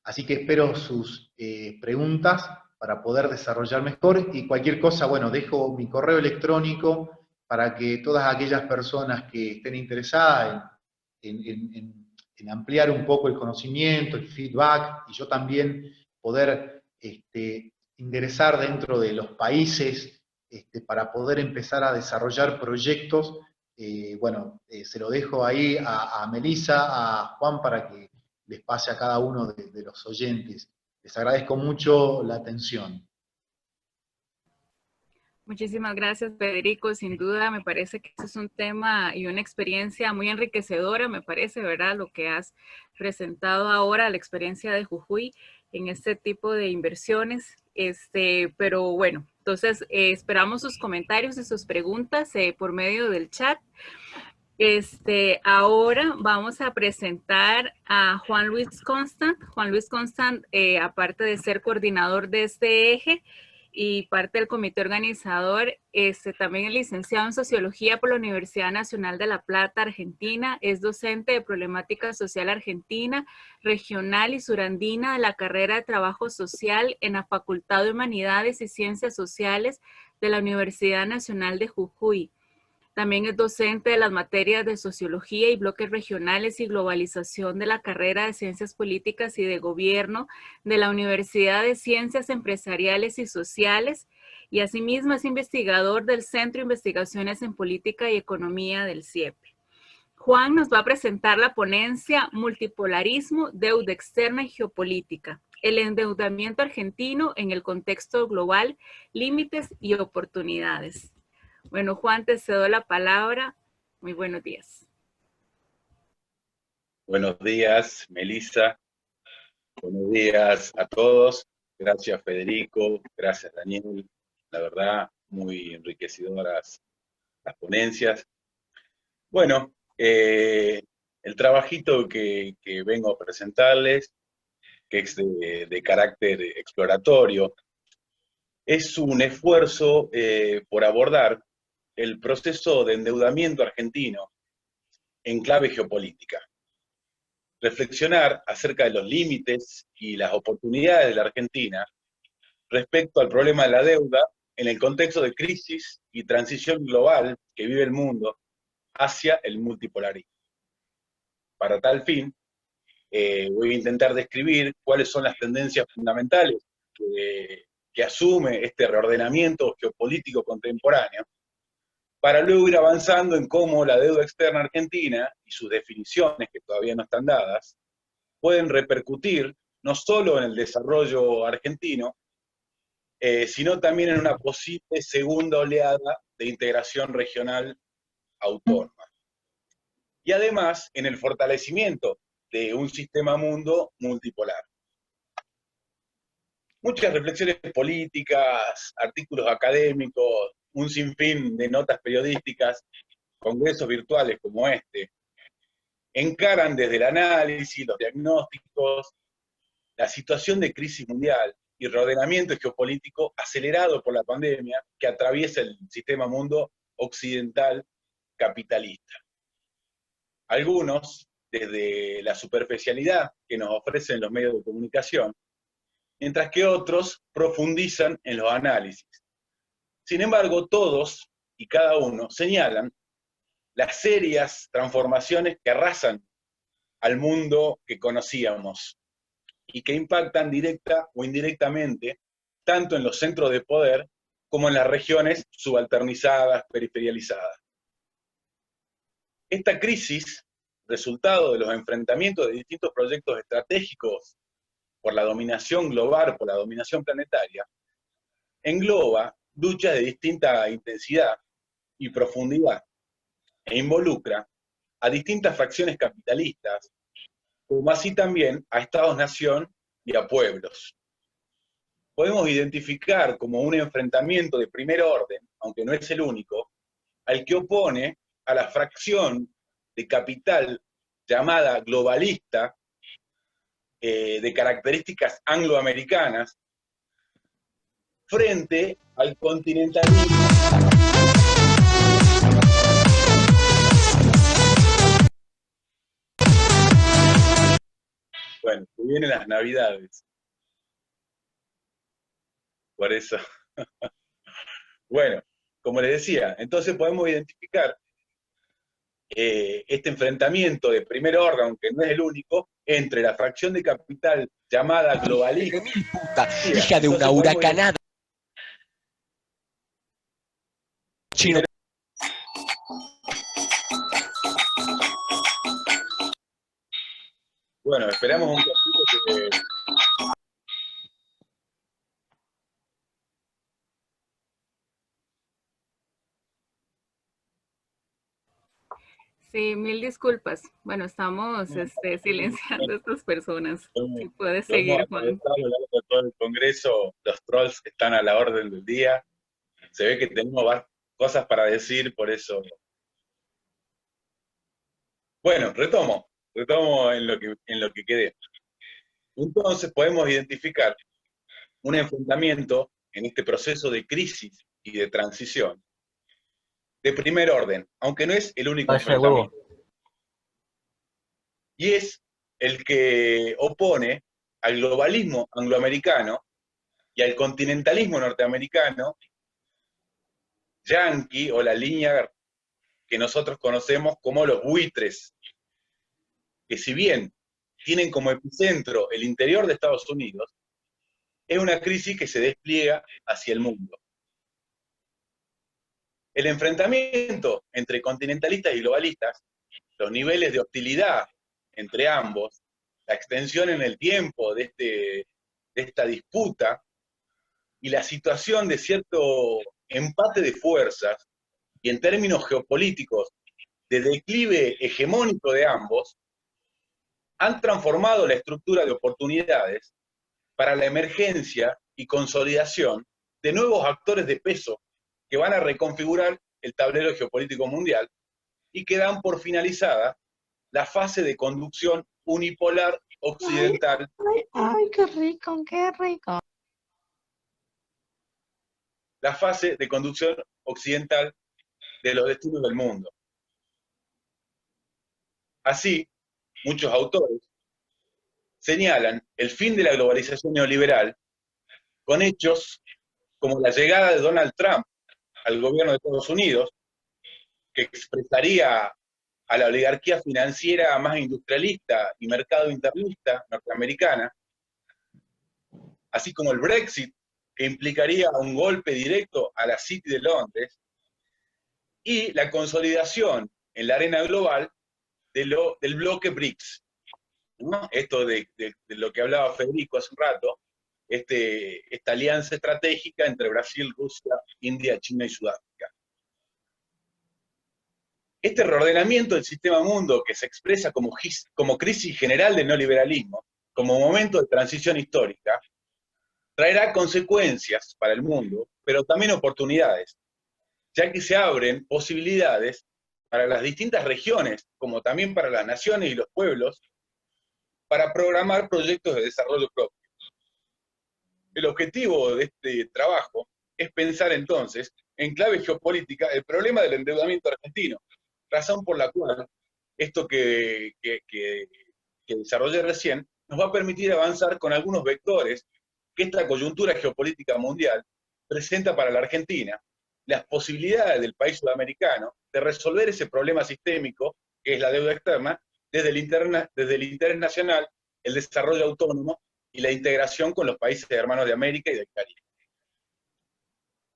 C: Así que espero sus preguntas para poder desarrollar mejor, y cualquier cosa, bueno, dejo mi correo electrónico para que todas aquellas personas que estén interesadas en ampliar un poco el conocimiento, el feedback, y yo también poder ingresar dentro de los países para poder empezar a desarrollar proyectos, bueno, se lo dejo ahí a Melissa, a Juan, para que les pase a cada uno de los oyentes. Les agradezco mucho la atención.
A: Muchísimas gracias, Federico. Sin duda, me parece que este es un tema y una experiencia muy enriquecedora, me parece, ¿verdad? Lo que has presentado ahora, la experiencia de Jujuy en este tipo de inversiones. Pero bueno, entonces esperamos sus comentarios y sus preguntas por medio del chat. Ahora vamos a presentar a Juan Luis Constant. Juan Luis Constant, aparte de ser coordinador de este eje y parte del comité organizador, también es licenciado en Sociología por la Universidad Nacional de La Plata, Argentina. Es docente de Problemática Social Argentina, Regional y Surandina de la carrera de Trabajo Social en la Facultad de Humanidades y Ciencias Sociales de la Universidad Nacional de Jujuy. También es docente de las materias de Sociología y Bloques Regionales y Globalización de la carrera de Ciencias Políticas y de Gobierno de la Universidad de Ciencias Empresariales y Sociales, y asimismo es investigador del Centro de Investigaciones en Política y Economía del CIEPE. Juan nos va a presentar la ponencia Multipolarismo, Deuda Externa y Geopolítica, el endeudamiento argentino en el contexto global, límites y oportunidades. Bueno, Juan, te cedo la palabra. Muy buenos días.
D: Buenos días, Melissa. Buenos días a todos. Gracias, Federico. Gracias, Daniel. La verdad, muy enriquecedoras las ponencias. Bueno, el trabajito que vengo a presentarles, que es de carácter exploratorio, es un esfuerzo por abordar el proceso de endeudamiento argentino en clave geopolítica. Reflexionar acerca de los límites y las oportunidades de la Argentina respecto al problema de la deuda en el contexto de crisis y transición global que vive el mundo hacia el multipolarismo. Para tal fin, voy a intentar describir cuáles son las tendencias fundamentales que asume este reordenamiento geopolítico contemporáneo, para luego ir avanzando en cómo la deuda externa argentina y sus definiciones, que todavía no están dadas, pueden repercutir no solo en el desarrollo argentino, sino también en una posible segunda oleada de integración regional autónoma. Y además en el fortalecimiento de un sistema mundo multipolar. Muchas reflexiones políticas, artículos académicos, un sinfín de notas periodísticas, congresos virtuales como este, encaran desde el análisis, los diagnósticos, la situación de crisis mundial y reordenamiento geopolítico acelerado por la pandemia que atraviesa el sistema mundo occidental capitalista. Algunos, desde la superficialidad que nos ofrecen los medios de comunicación, mientras que otros profundizan en los análisis. Sin embargo, todos y cada uno señalan las serias transformaciones que arrasan al mundo que conocíamos y que impactan directa o indirectamente tanto en los centros de poder como en las regiones subalternizadas, periferializadas. Esta crisis, resultado de los enfrentamientos de distintos proyectos estratégicos por la dominación global, por la dominación planetaria, engloba luchas de distinta intensidad y profundidad e involucra a distintas fracciones capitalistas, como así también a estados-nación y a pueblos. Podemos identificar como un enfrentamiento de primer orden, aunque no es el único, al que opone a la fracción de capital llamada globalista, de características angloamericanas, frente al continentalismo. Bueno, que vienen las Navidades. Por eso. Bueno, como les decía, entonces podemos identificar este enfrentamiento de primer orden, aunque no es el único, entre la fracción de capital llamada globalista.
E: Hija de una huracanada. Chino.
D: Bueno, esperamos un poquito que...
A: Sí, mil disculpas. Bueno, estamos silenciando a estas personas. Si puedes seguir, Juan.
D: Todo el Congreso, los trolls están a la orden del día. Se ve que tenemos cosas para decir, por eso. Bueno, retomo en lo que quedé. Entonces podemos identificar un enfrentamiento en este proceso de crisis y de transición de primer orden, aunque no es el único enfrentamiento. Y es el que opone al globalismo angloamericano y al continentalismo norteamericano, yanqui, o la línea que nosotros conocemos como los buitres, que si bien tienen como epicentro el interior de Estados Unidos, es una crisis que se despliega hacia el mundo. El enfrentamiento entre continentalistas y globalistas, los niveles de hostilidad entre ambos, la extensión en el tiempo de esta disputa y la situación de cierto empate de fuerzas y en términos geopolíticos de declive hegemónico de ambos, han transformado la estructura de oportunidades para la emergencia y consolidación de nuevos actores de peso que van a reconfigurar el tablero geopolítico mundial y que dan por finalizada la fase de conducción unipolar occidental.
F: Ay, qué rico, qué rico.
D: La fase de conducción occidental de los destinos del mundo. Así, muchos autores señalan el fin de la globalización neoliberal con hechos como la llegada de Donald Trump al gobierno de Estados Unidos, que expresaría a la oligarquía financiera más industrialista y mercado internista norteamericana, así como el Brexit, que implicaría un golpe directo a la City de Londres, y la consolidación en la arena global del bloque BRICS, ¿no? Esto de lo que hablaba Federico hace un rato, esta alianza estratégica entre Brasil, Rusia, India, China y Sudáfrica. Este reordenamiento del sistema mundo, que se expresa como crisis general del neoliberalismo, como momento de transición histórica, traerá consecuencias para el mundo, pero también oportunidades, ya que se abren posibilidades para las distintas regiones, como también para las naciones y los pueblos, para programar proyectos de desarrollo propio. El objetivo de este trabajo es pensar entonces, en clave geopolítica, el problema del endeudamiento argentino, razón por la cual esto que desarrollé recién nos va a permitir avanzar con algunos vectores que esta coyuntura geopolítica mundial presenta para la Argentina, las posibilidades del país sudamericano de resolver ese problema sistémico que es la deuda externa desde el interés nacional, el desarrollo autónomo y la integración con los países hermanos de América y del Caribe.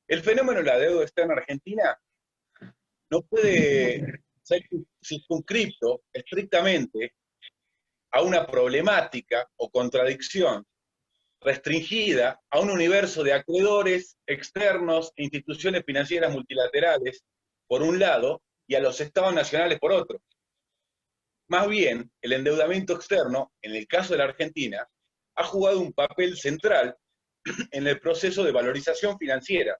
D: El fenómeno de la deuda externa argentina no puede ser circunscripto estrictamente a una problemática o contradicción restringida a un universo de acreedores externos e instituciones financieras multilaterales, por un lado, y a los estados nacionales por otro. Más bien, el endeudamiento externo, en el caso de la Argentina, ha jugado un papel central en el proceso de valorización financiera,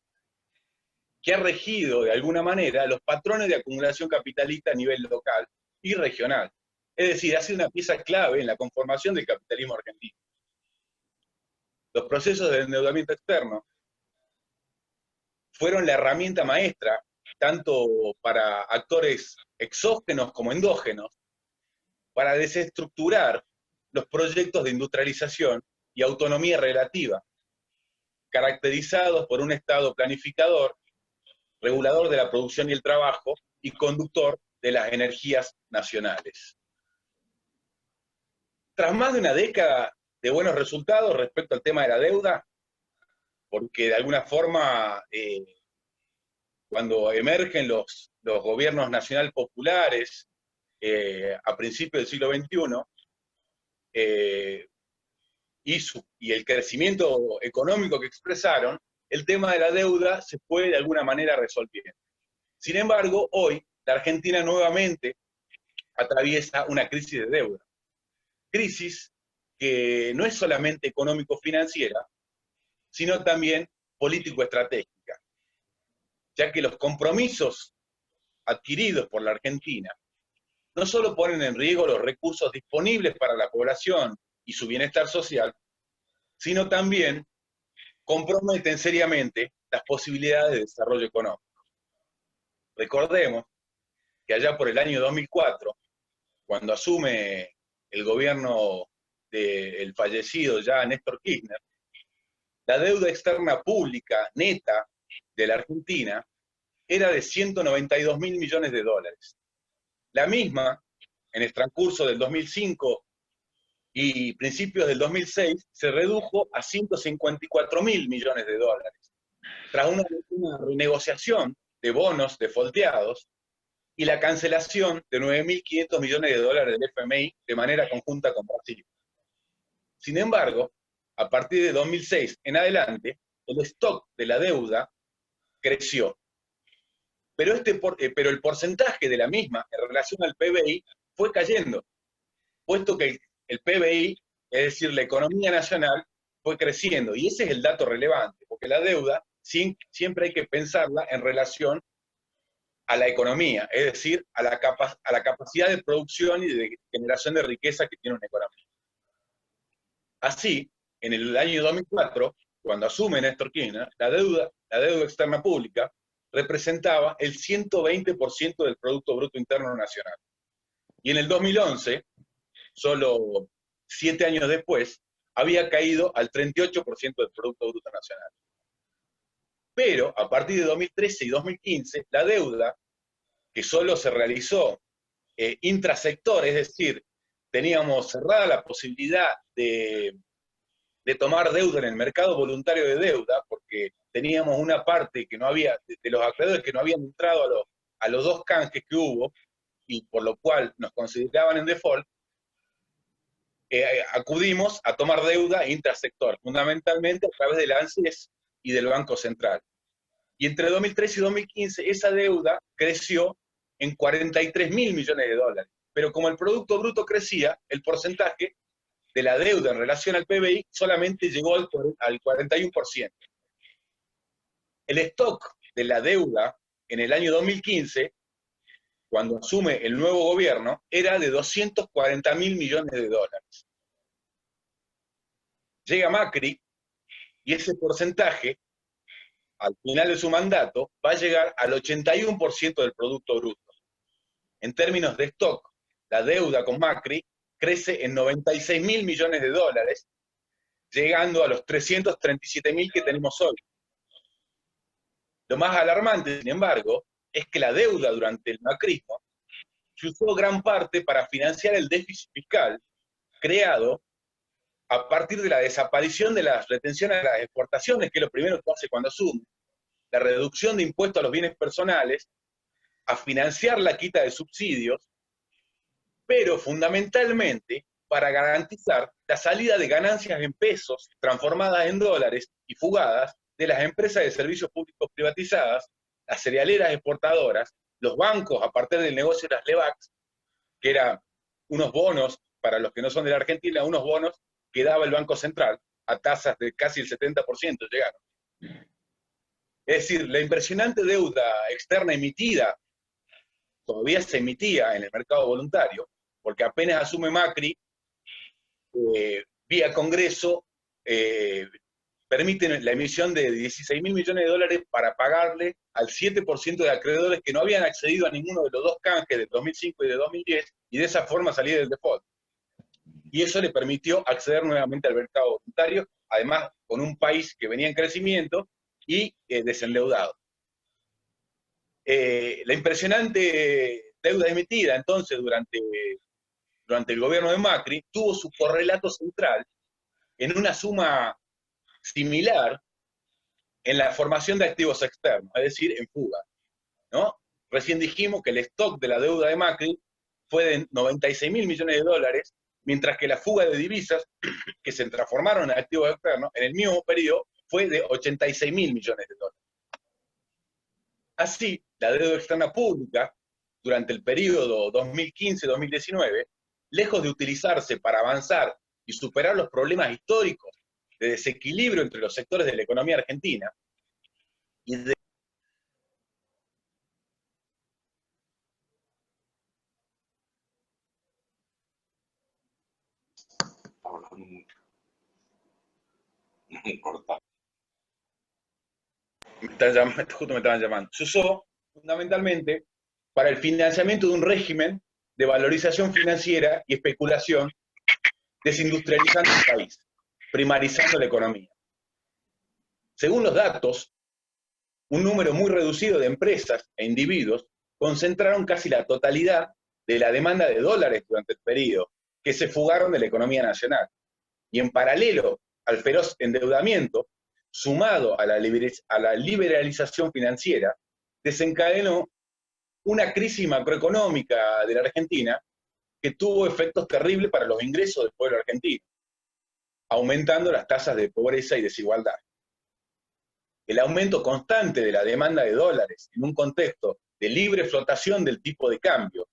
D: que ha regido de alguna manera los patrones de acumulación capitalista a nivel local y regional. Es decir, ha sido una pieza clave en la conformación del capitalismo argentino. Los procesos de endeudamiento externo fueron la herramienta maestra, tanto para actores exógenos como endógenos, para desestructurar los proyectos de industrialización y autonomía relativa, caracterizados por un Estado planificador, regulador de la producción y el trabajo, y conductor de las energías nacionales. Tras más de una década de buenos resultados respecto al tema de la deuda, porque de alguna forma, cuando emergen los gobiernos nacional populares a principios del siglo XXI, y el crecimiento económico que expresaron, el tema de la deuda se fue de alguna manera resolviendo. Sin embargo, hoy la Argentina nuevamente atraviesa una crisis de deuda. Crisis que no es solamente económico-financiera, sino también político-estratégica, ya que los compromisos adquiridos por la Argentina no solo ponen en riesgo los recursos disponibles para la población y su bienestar social, sino también comprometen seriamente las posibilidades de desarrollo económico. Recordemos que allá por el año 2004, cuando asume el gobierno del fallecido ya Néstor Kirchner, la deuda externa pública neta de la Argentina era de 192.000 millones de dólares. La misma, en el transcurso del 2005 y principios del 2006, se redujo a 154.000 millones de dólares, tras una renegociación de bonos defaulteados y la cancelación de 9.500 millones de dólares del FMI de manera conjunta con Brasil. Sin embargo, a partir de 2006 en adelante, el stock de la deuda creció. Pero el porcentaje de la misma en relación al PBI fue cayendo, puesto que el PBI, es decir, la economía nacional, fue creciendo. Y ese es el dato relevante, porque la deuda siempre hay que pensarla en relación a la economía, es decir, a la capacidad de producción y de generación de riqueza que tiene una economía. Así, en el año 2004, cuando asume Néstor Kirchner, la deuda externa pública representaba el 120% del Producto Bruto Interno Nacional. Y en el 2011, solo 7 años después, había caído al 38% del Producto Bruto Nacional. Pero a partir de 2013 y 2015, la deuda, que solo se realizó intrasector, es decir, teníamos cerrada la posibilidad de tomar deuda en el mercado voluntario de deuda, porque teníamos una parte que no había, de los acreedores que no habían entrado a los 2 canjes que hubo, y por lo cual nos consideraban en default, acudimos a tomar deuda intrasector, fundamentalmente a través del ANSES y del Banco Central. Y entre 2013 y 2015 esa deuda creció en 43.000 millones de dólares. Pero como el Producto Bruto crecía, el porcentaje de la deuda en relación al PBI solamente llegó al 41%. El stock de la deuda en el año 2015, cuando asume el nuevo gobierno, era de 240.000 millones de dólares. Llega Macri y ese porcentaje, al final de su mandato, va a llegar al 81% del Producto Bruto. En términos de stock, la deuda con Macri crece en 96.000 millones de dólares, llegando a los 337.000 que tenemos hoy. Lo más alarmante, sin embargo, es que la deuda durante el macrismo se usó gran parte para financiar el déficit fiscal creado a partir de la desaparición de las retenciones a las exportaciones, que es lo primero que hace cuando asume, la reducción de impuestos a los bienes personales, a financiar la quita de subsidios, pero fundamentalmente para garantizar la salida de ganancias en pesos transformadas en dólares y fugadas de las empresas de servicios públicos privatizadas, las cerealeras exportadoras, los bancos a partir del negocio de las LEVACs, que eran unos bonos, para los que no son de la Argentina, unos bonos que daba el Banco Central a tasas de casi el 70% llegaron. Es decir, la impresionante deuda externa emitida todavía se emitía en el mercado voluntario, porque apenas asume Macri, vía Congreso, permiten la emisión de 16.000 millones de dólares para pagarle al 7% de acreedores que no habían accedido a ninguno de los 2 canjes de 2005 y de 2010, y de esa forma salir del default. Y eso le permitió acceder nuevamente al mercado voluntario, además con un país que venía en crecimiento y desendeudado. La impresionante deuda emitida entonces durante el gobierno de Macri tuvo su correlato central en una suma similar en la formación de activos externos, es decir, en fuga, ¿no? Recién dijimos que el stock de la deuda de Macri fue de 96.000 millones de dólares, mientras que la fuga de divisas, que se transformaron en activos externos, en el mismo periodo fue de 86.000 millones de dólares. Así, la deuda externa pública, durante el periodo 2015-2019, lejos de utilizarse para avanzar y superar los problemas históricos de desequilibrio entre los sectores de la economía argentina, y de justo me estaban llamando. Se usó fundamentalmente para el financiamiento de un régimen de valorización financiera y especulación, desindustrializando el país, primarizando la economía. Según los datos, un número muy reducido de empresas e individuos concentraron casi la totalidad de la demanda de dólares durante el periodo, que se fugaron de la economía nacional. Y en paralelo al feroz endeudamiento, sumado a la liberalización financiera, desencadenó una crisis macroeconómica de la Argentina que tuvo efectos terribles para los ingresos del pueblo argentino, aumentando las tasas de pobreza y desigualdad. El aumento constante de la demanda de dólares en un contexto de libre flotación del tipo de cambio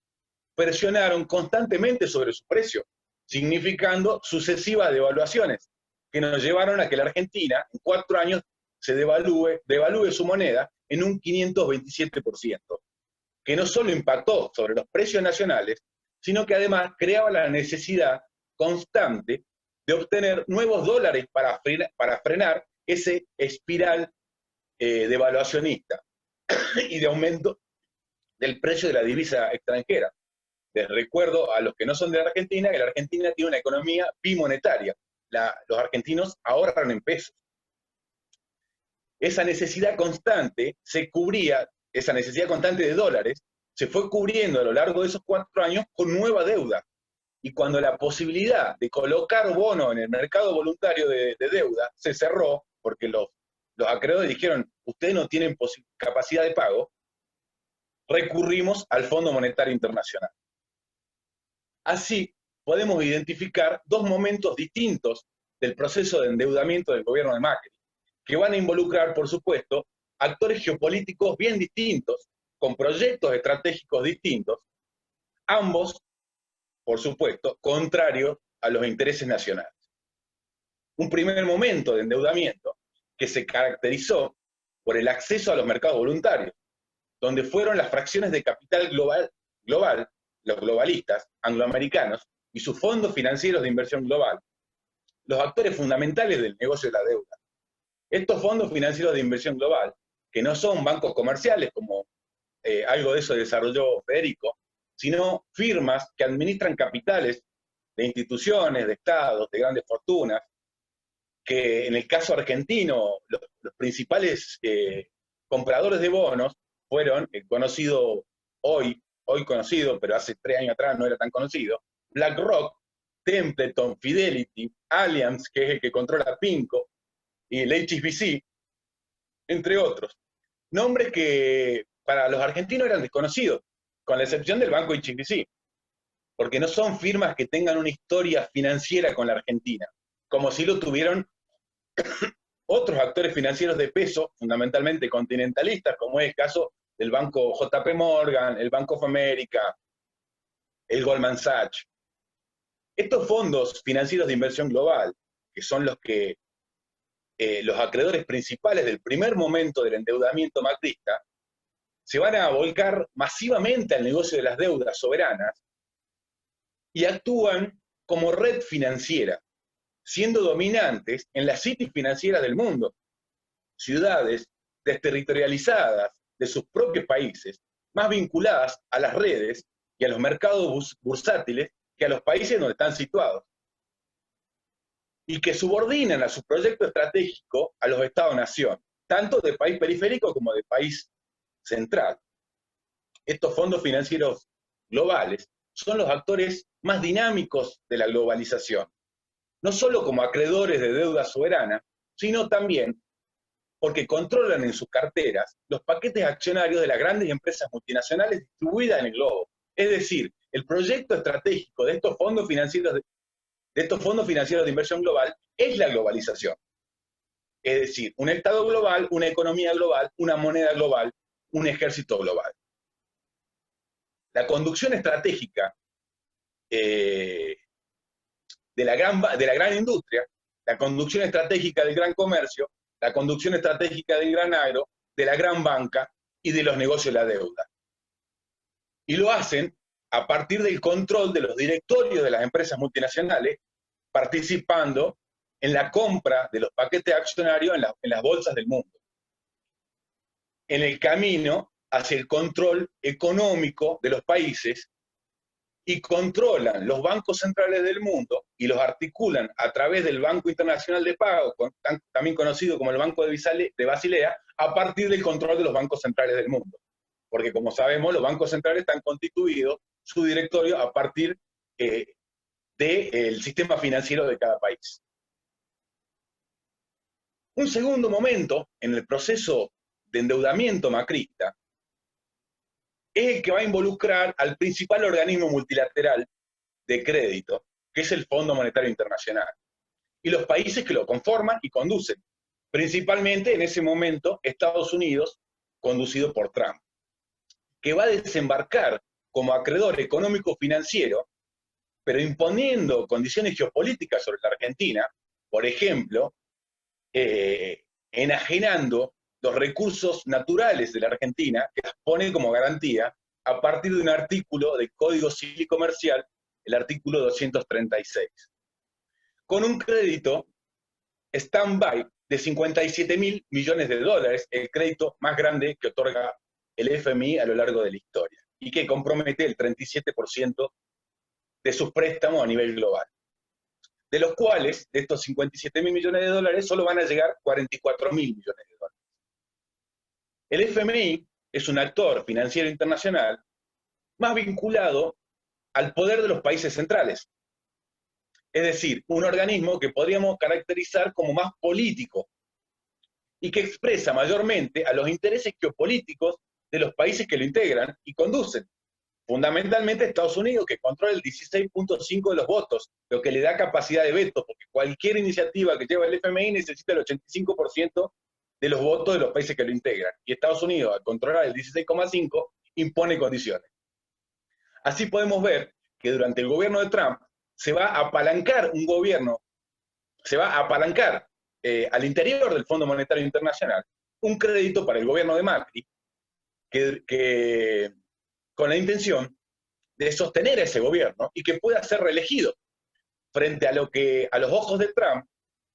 D: presionaron constantemente sobre su precio, significando sucesivas devaluaciones que nos llevaron a que la Argentina en 4 años se devalúe su moneda en un 527%, que no solo impactó sobre los precios nacionales, sino que además creaba la necesidad constante de obtener nuevos dólares para frenar ese espiral devaluacionista y de aumento del precio de la divisa extranjera. Les recuerdo a los que no son de la Argentina que la Argentina tiene una economía bimonetaria. Los argentinos ahorran en pesos. Esa necesidad constante se cubría, esa necesidad constante de dólares, se fue cubriendo a lo largo de esos 4 años con nueva deuda. Y cuando la posibilidad de colocar bonos en el mercado voluntario de deuda se cerró, porque los acreedores dijeron, ustedes no tienen capacidad de pago, recurrimos al Fondo Monetario Internacional. Así, podemos identificar 2 momentos distintos del proceso de endeudamiento del gobierno de Macri, que van a involucrar, por supuesto, actores geopolíticos bien distintos, con proyectos estratégicos distintos, ambos, por supuesto, contrarios a los intereses nacionales. Un primer momento de endeudamiento que se caracterizó por el acceso a los mercados voluntarios, donde fueron las fracciones de capital global, los globalistas angloamericanos y sus fondos financieros de inversión global, los actores fundamentales del negocio de la deuda. Estos fondos financieros de inversión global, que no son bancos comerciales, como algo de eso desarrolló Federico, sino firmas que administran capitales de instituciones, de estados, de grandes fortunas, que en el caso argentino, los principales compradores de bonos fueron el conocido hoy conocido, pero hace 3 años atrás no era tan conocido, BlackRock, Templeton, Fidelity, Allianz, que es el que controla PIMCO, y el HSBC, entre otros. Nombres que para los argentinos eran desconocidos, con la excepción del banco HSBC, porque no son firmas que tengan una historia financiera con la Argentina, como si lo tuvieron otros actores financieros de peso, fundamentalmente continentalistas, como es el caso del banco JP Morgan, el Bank of America, el Goldman Sachs. Estos fondos financieros de inversión global, que son los acreedores principales del primer momento del endeudamiento macrista, se van a volcar masivamente al negocio de las deudas soberanas y actúan como red financiera, siendo dominantes en las cities financieras del mundo, ciudades desterritorializadas de sus propios países, más vinculadas a las redes y a los mercados bursátiles que a los países donde están situados, y que subordinan a su proyecto estratégico a los Estados-nación, tanto de país periférico como de país central. Estos fondos financieros globales son los actores más dinámicos de la globalización, no solo como acreedores de deuda soberana, sino también porque controlan en sus carteras los paquetes accionarios de las grandes empresas multinacionales distribuidas en el globo. Es decir, el proyecto estratégico de estos fondos financieros de inversión global es la globalización. Es decir, un Estado global, una economía global, una moneda global, un ejército global. La conducción estratégica de la gran industria, la conducción estratégica del gran comercio, la conducción estratégica del gran agro, de la gran banca y de los negocios de la deuda. Y lo hacen a partir del control de los directorios de las empresas multinacionales, participando en la compra de los paquetes accionarios en las bolsas del mundo. En el camino hacia el control económico de los países, y controlan los bancos centrales del mundo y los articulan a través del Banco Internacional de Pago, también conocido como el Banco de Basilea, a partir del control de los bancos centrales del mundo. Porque como sabemos, los bancos centrales están constituidos, su directorio, a partir del sistema financiero de cada país. Un segundo momento en el proceso de endeudamiento macrista es el que va a involucrar al principal organismo multilateral de crédito, que es el Fondo Monetario Internacional, y los países que lo conforman y conducen, principalmente en ese momento Estados Unidos, conducido por Trump, que va a desembarcar como acreedor económico-financiero, pero imponiendo condiciones geopolíticas sobre la Argentina, por ejemplo, enajenando los recursos naturales de la Argentina, que las pone como garantía a partir de un artículo del Código Civil y Comercial, el artículo 236, con un crédito stand-by de 57.000 millones de dólares, el crédito más grande que otorga el FMI a lo largo de la historia, y que compromete el 37% de sus préstamos a nivel global. De los cuales, de estos 57.000 millones de dólares, solo van a llegar 44.000 millones de dólares. El FMI es un actor financiero internacional más vinculado al poder de los países centrales. Es decir, un organismo que podríamos caracterizar como más político y que expresa mayormente a los intereses geopolíticos de los países que lo integran y conducen. Fundamentalmente Estados Unidos, que controla el 16.5% de los votos, lo que le da capacidad de veto, porque cualquier iniciativa que lleva el FMI necesita el 85% de los votos de los países que lo integran. Y Estados Unidos, al controlar el 16,5%, impone condiciones. Así podemos ver que durante el gobierno de Trump se va a apalancar un gobierno, se va a apalancar al interior del Fondo Monetario Internacional un crédito para el gobierno de Macri, que con la intención de sostener a ese gobierno y que pueda ser reelegido, frente a lo que a los ojos de Trump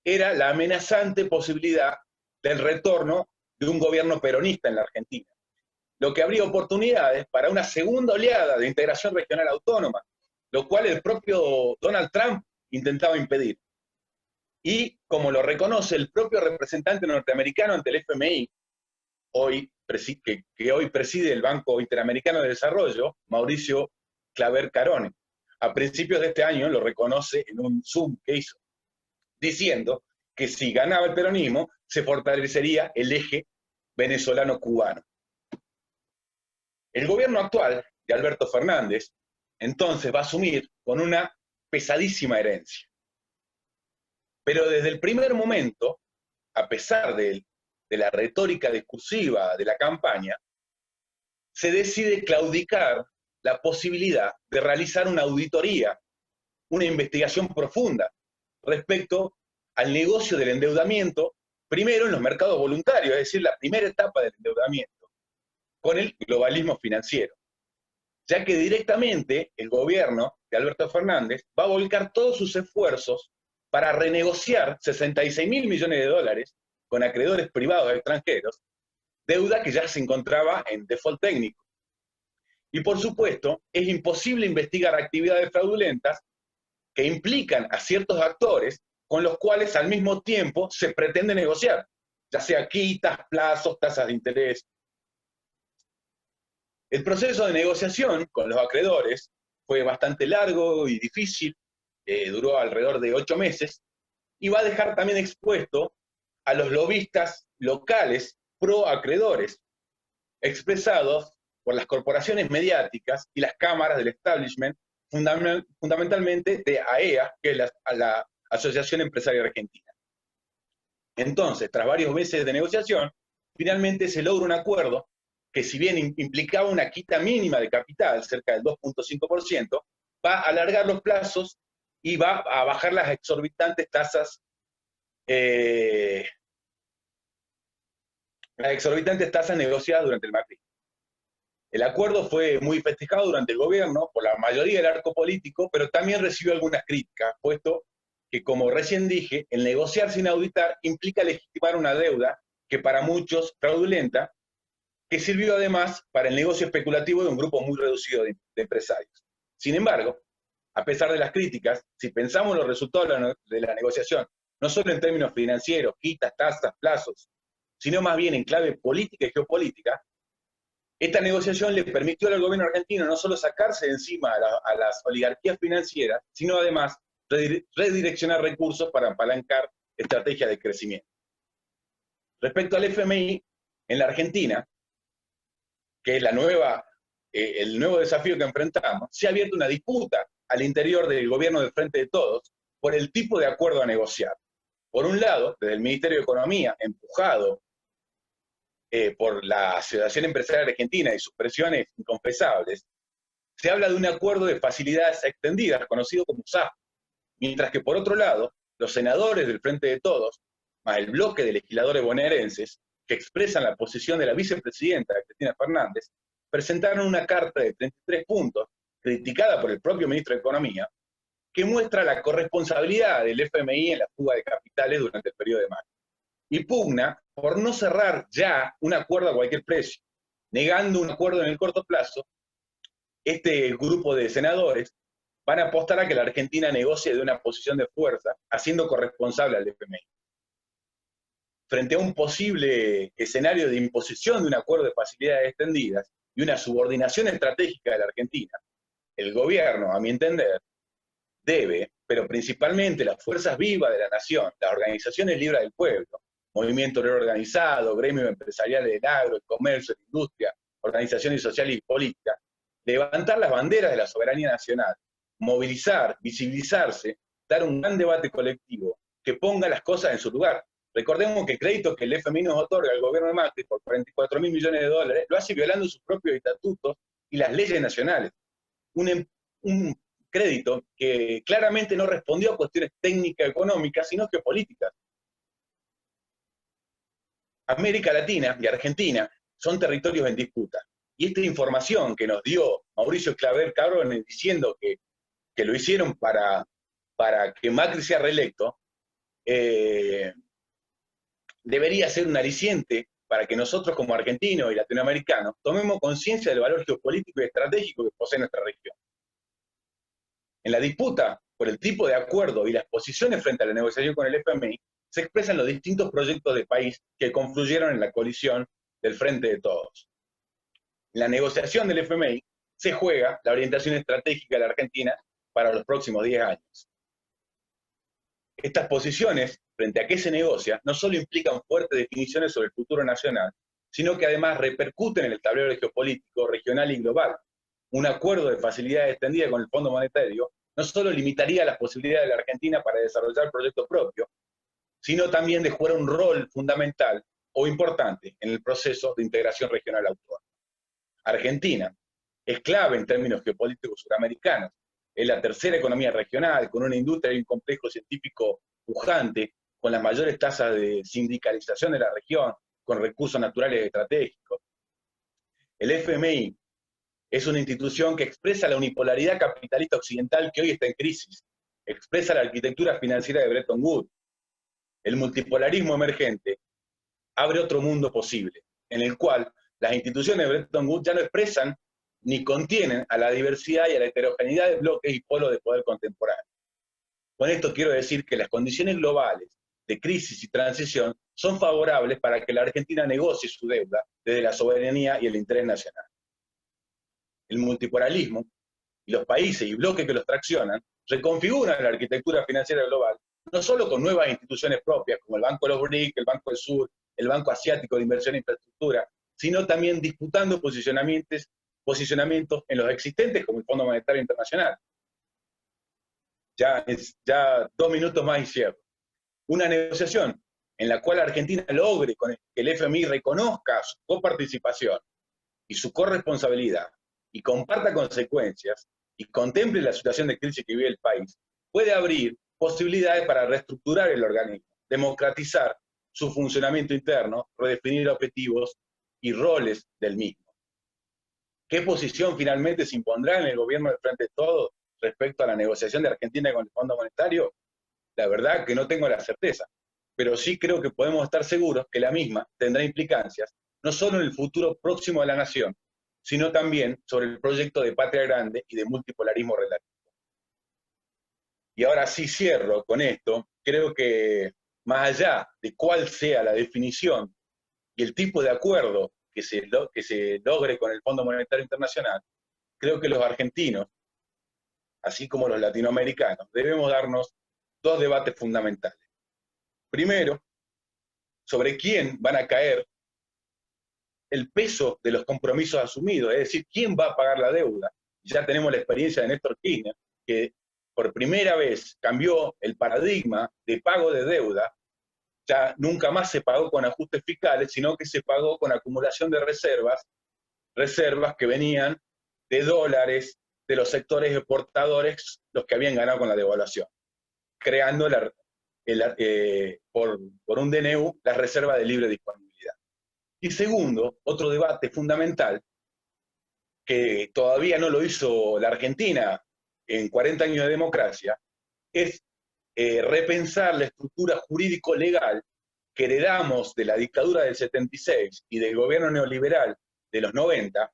D: era la amenazante posibilidad del retorno de un gobierno peronista en la Argentina, lo que habría oportunidades para una segunda oleada de integración regional autónoma, lo cual el propio Donald Trump intentaba impedir. Y como lo reconoce el propio representante norteamericano ante el FMI, que hoy preside el Banco Interamericano de Desarrollo, Mauricio Claver Carone, a principios de este año lo reconoce en un Zoom que hizo, diciendo que si ganaba el peronismo, se fortalecería el eje venezolano-cubano. El gobierno actual de Alberto Fernández, entonces, va a asumir con una pesadísima herencia. Pero desde el primer momento, a pesar de la retórica discursiva de la campaña, se decide claudicar la posibilidad de realizar una auditoría, una investigación profunda respecto al negocio del endeudamiento, primero en los mercados voluntarios, es decir, la primera etapa del endeudamiento, con el globalismo financiero, ya que directamente el gobierno de Alberto Fernández va a volcar todos sus esfuerzos para renegociar 66.000 millones de dólares con acreedores privados extranjeros, deuda que ya se encontraba en default técnico. Y por supuesto, es imposible investigar actividades fraudulentas que implican a ciertos actores con los cuales al mismo tiempo se pretende negociar, ya sea quitas, plazos, tasas de interés. El proceso de negociación con los acreedores fue bastante largo y difícil, duró alrededor de 8 meses, y va a dejar también expuesto a los lobistas locales pro acreedores, expresados por las corporaciones mediáticas y las cámaras del establishment, fundamentalmente de AEA, que es la Asociación Empresaria Argentina. Entonces, tras varios meses de negociación, finalmente se logra un acuerdo que, si bien implicaba una quita mínima de capital, cerca del 2.5%, va a alargar los plazos y va a bajar las exorbitantes tasas negociadas durante el macrismo. El acuerdo fue muy festejado durante el gobierno por la mayoría del arco político, pero también recibió algunas críticas, puesto que, como recién dije, el negociar sin auditar implica legitimar una deuda que para muchos fraudulenta, que sirvió además para el negocio especulativo de un grupo muy reducido de empresarios. Sin embargo, a pesar de las críticas, si pensamos los resultados de la negociación, no solo en términos financieros, quitas, tasas, plazos, sino más bien en clave política y geopolítica, esta negociación le permitió al gobierno argentino no solo sacarse de encima a las oligarquías financieras, sino además redireccionar recursos para apalancar estrategias de crecimiento. Respecto al FMI, en la Argentina, que es la nueva el nuevo desafío que enfrentamos, se ha abierto una disputa al interior del gobierno del Frente de Todos por el tipo de acuerdo a negociar. Por un lado, desde el Ministerio de Economía, empujado por la Asociación Empresarial Argentina y sus presiones inconfesables, se habla de un acuerdo de facilidades extendidas, conocido como SAF, mientras que por otro lado, los senadores del Frente de Todos, más el bloque de legisladores bonaerenses, que expresan la posición de la vicepresidenta Cristina Fernández, presentaron una carta de 33 puntos, criticada por el propio ministro de Economía, que muestra la corresponsabilidad del FMI en la fuga de capitales durante el periodo de mayo. Y pugna por no cerrar ya un acuerdo a cualquier precio, negando un acuerdo en el corto plazo. Este grupo de senadores van a apostar a que la Argentina negocie de una posición de fuerza, haciendo corresponsable al FMI. Frente a un posible escenario de imposición de un acuerdo de facilidades extendidas y una subordinación estratégica de la Argentina, el gobierno, a mi entender, debe, pero principalmente las fuerzas vivas de la nación, las organizaciones libres del pueblo, movimiento obrero organizado, gremios empresariales del agro, el comercio, la industria, organizaciones sociales y políticas, levantar las banderas de la soberanía nacional, movilizar, visibilizarse, dar un gran debate colectivo que ponga las cosas en su lugar. Recordemos que el crédito que el FMI nos otorga al gobierno de Macri por 44.000 millones de dólares lo hace violando sus propios estatutos y las leyes nacionales. Un crédito que claramente no respondió a cuestiones técnicas económicas, sino que políticas. América Latina y Argentina son territorios en disputa. Y esta información que nos dio Mauricio Claver Cabrones diciendo que lo hicieron para que Macri sea reelecto, debería ser un aliciente para que nosotros como argentinos y latinoamericanos tomemos conciencia del valor geopolítico y estratégico que posee nuestra región. En la disputa por el tipo de acuerdo y las posiciones frente a la negociación con el FMI, se expresan los distintos proyectos de país que confluyeron en la coalición del Frente de Todos. En la negociación del FMI se juega la orientación estratégica de la Argentina para los próximos 10 años. Estas posiciones, frente a qué se negocia, no solo implican fuertes definiciones sobre el futuro nacional, sino que además repercuten en el tablero geopolítico, regional y global. Un acuerdo de facilidad extendida con el Fondo Monetario no solo limitaría las posibilidades de la Argentina para desarrollar proyectos propios, sino también de jugar un rol fundamental o importante en el proceso de integración regional autónoma. Argentina es clave en términos geopolíticos suramericanos, es la tercera economía regional, con una industria y un complejo científico pujante, con las mayores tasas de sindicalización de la región, con recursos naturales estratégicos. El FMI es una institución que expresa la unipolaridad capitalista occidental que hoy está en crisis, expresa la arquitectura financiera de Bretton Woods. El multipolarismo emergente abre otro mundo posible, en el cual las instituciones de Bretton Woods ya no expresan ni contienen a la diversidad y a la heterogeneidad de bloques y polos de poder contemporáneos. Con esto quiero decir que las condiciones globales de crisis y transición son favorables para que la Argentina negocie su deuda desde la soberanía y el interés nacional. El multipolarismo y los países y bloques que los traccionan reconfiguran la arquitectura financiera global, no solo con nuevas instituciones propias, como el Banco de los BRIC, el Banco del Sur, el Banco Asiático de Inversión e Infraestructura, sino también disputando posicionamientos en los existentes, como el Fondo Monetario Internacional. Ya 2 minutos más y cierro. Una negociación en la cual Argentina logre que el FMI reconozca su coparticipación y su corresponsabilidad y comparta consecuencias y contemple la situación de crisis que vive el país, puede abrir posibilidades para reestructurar el organismo, democratizar su funcionamiento interno, redefinir objetivos y roles del mismo. ¿Qué posición finalmente se impondrá en el gobierno del Frente de Todos respecto a la negociación de Argentina con el Fondo Monetario? La verdad que no tengo la certeza, pero sí creo que podemos estar seguros que la misma tendrá implicancias, no solo en el futuro próximo de la nación, sino también sobre el proyecto de patria grande y de multipolarismo relativo. Y ahora sí cierro con esto. Creo que más allá de cuál sea la definición y el tipo de acuerdo que se logre con el Fondo Monetario Internacional, creo que los argentinos, así como los latinoamericanos, debemos darnos 2 debates fundamentales. Primero, sobre quién van a caer el peso de los compromisos asumidos, es decir, quién va a pagar la deuda. Ya tenemos la experiencia de Néstor Kirchner, que por primera vez cambió el paradigma de pago de deuda. Ya nunca más se pagó con ajustes fiscales, sino que se pagó con acumulación de reservas que venían de dólares de los sectores exportadores, los que habían ganado con la devaluación, creando por un DNU la reserva de libre disponibilidad. Y segundo, otro debate fundamental, que todavía no lo hizo la Argentina en 40 años de democracia, es repensar la estructura jurídico-legal que heredamos de la dictadura del 76 y del gobierno neoliberal de los 90,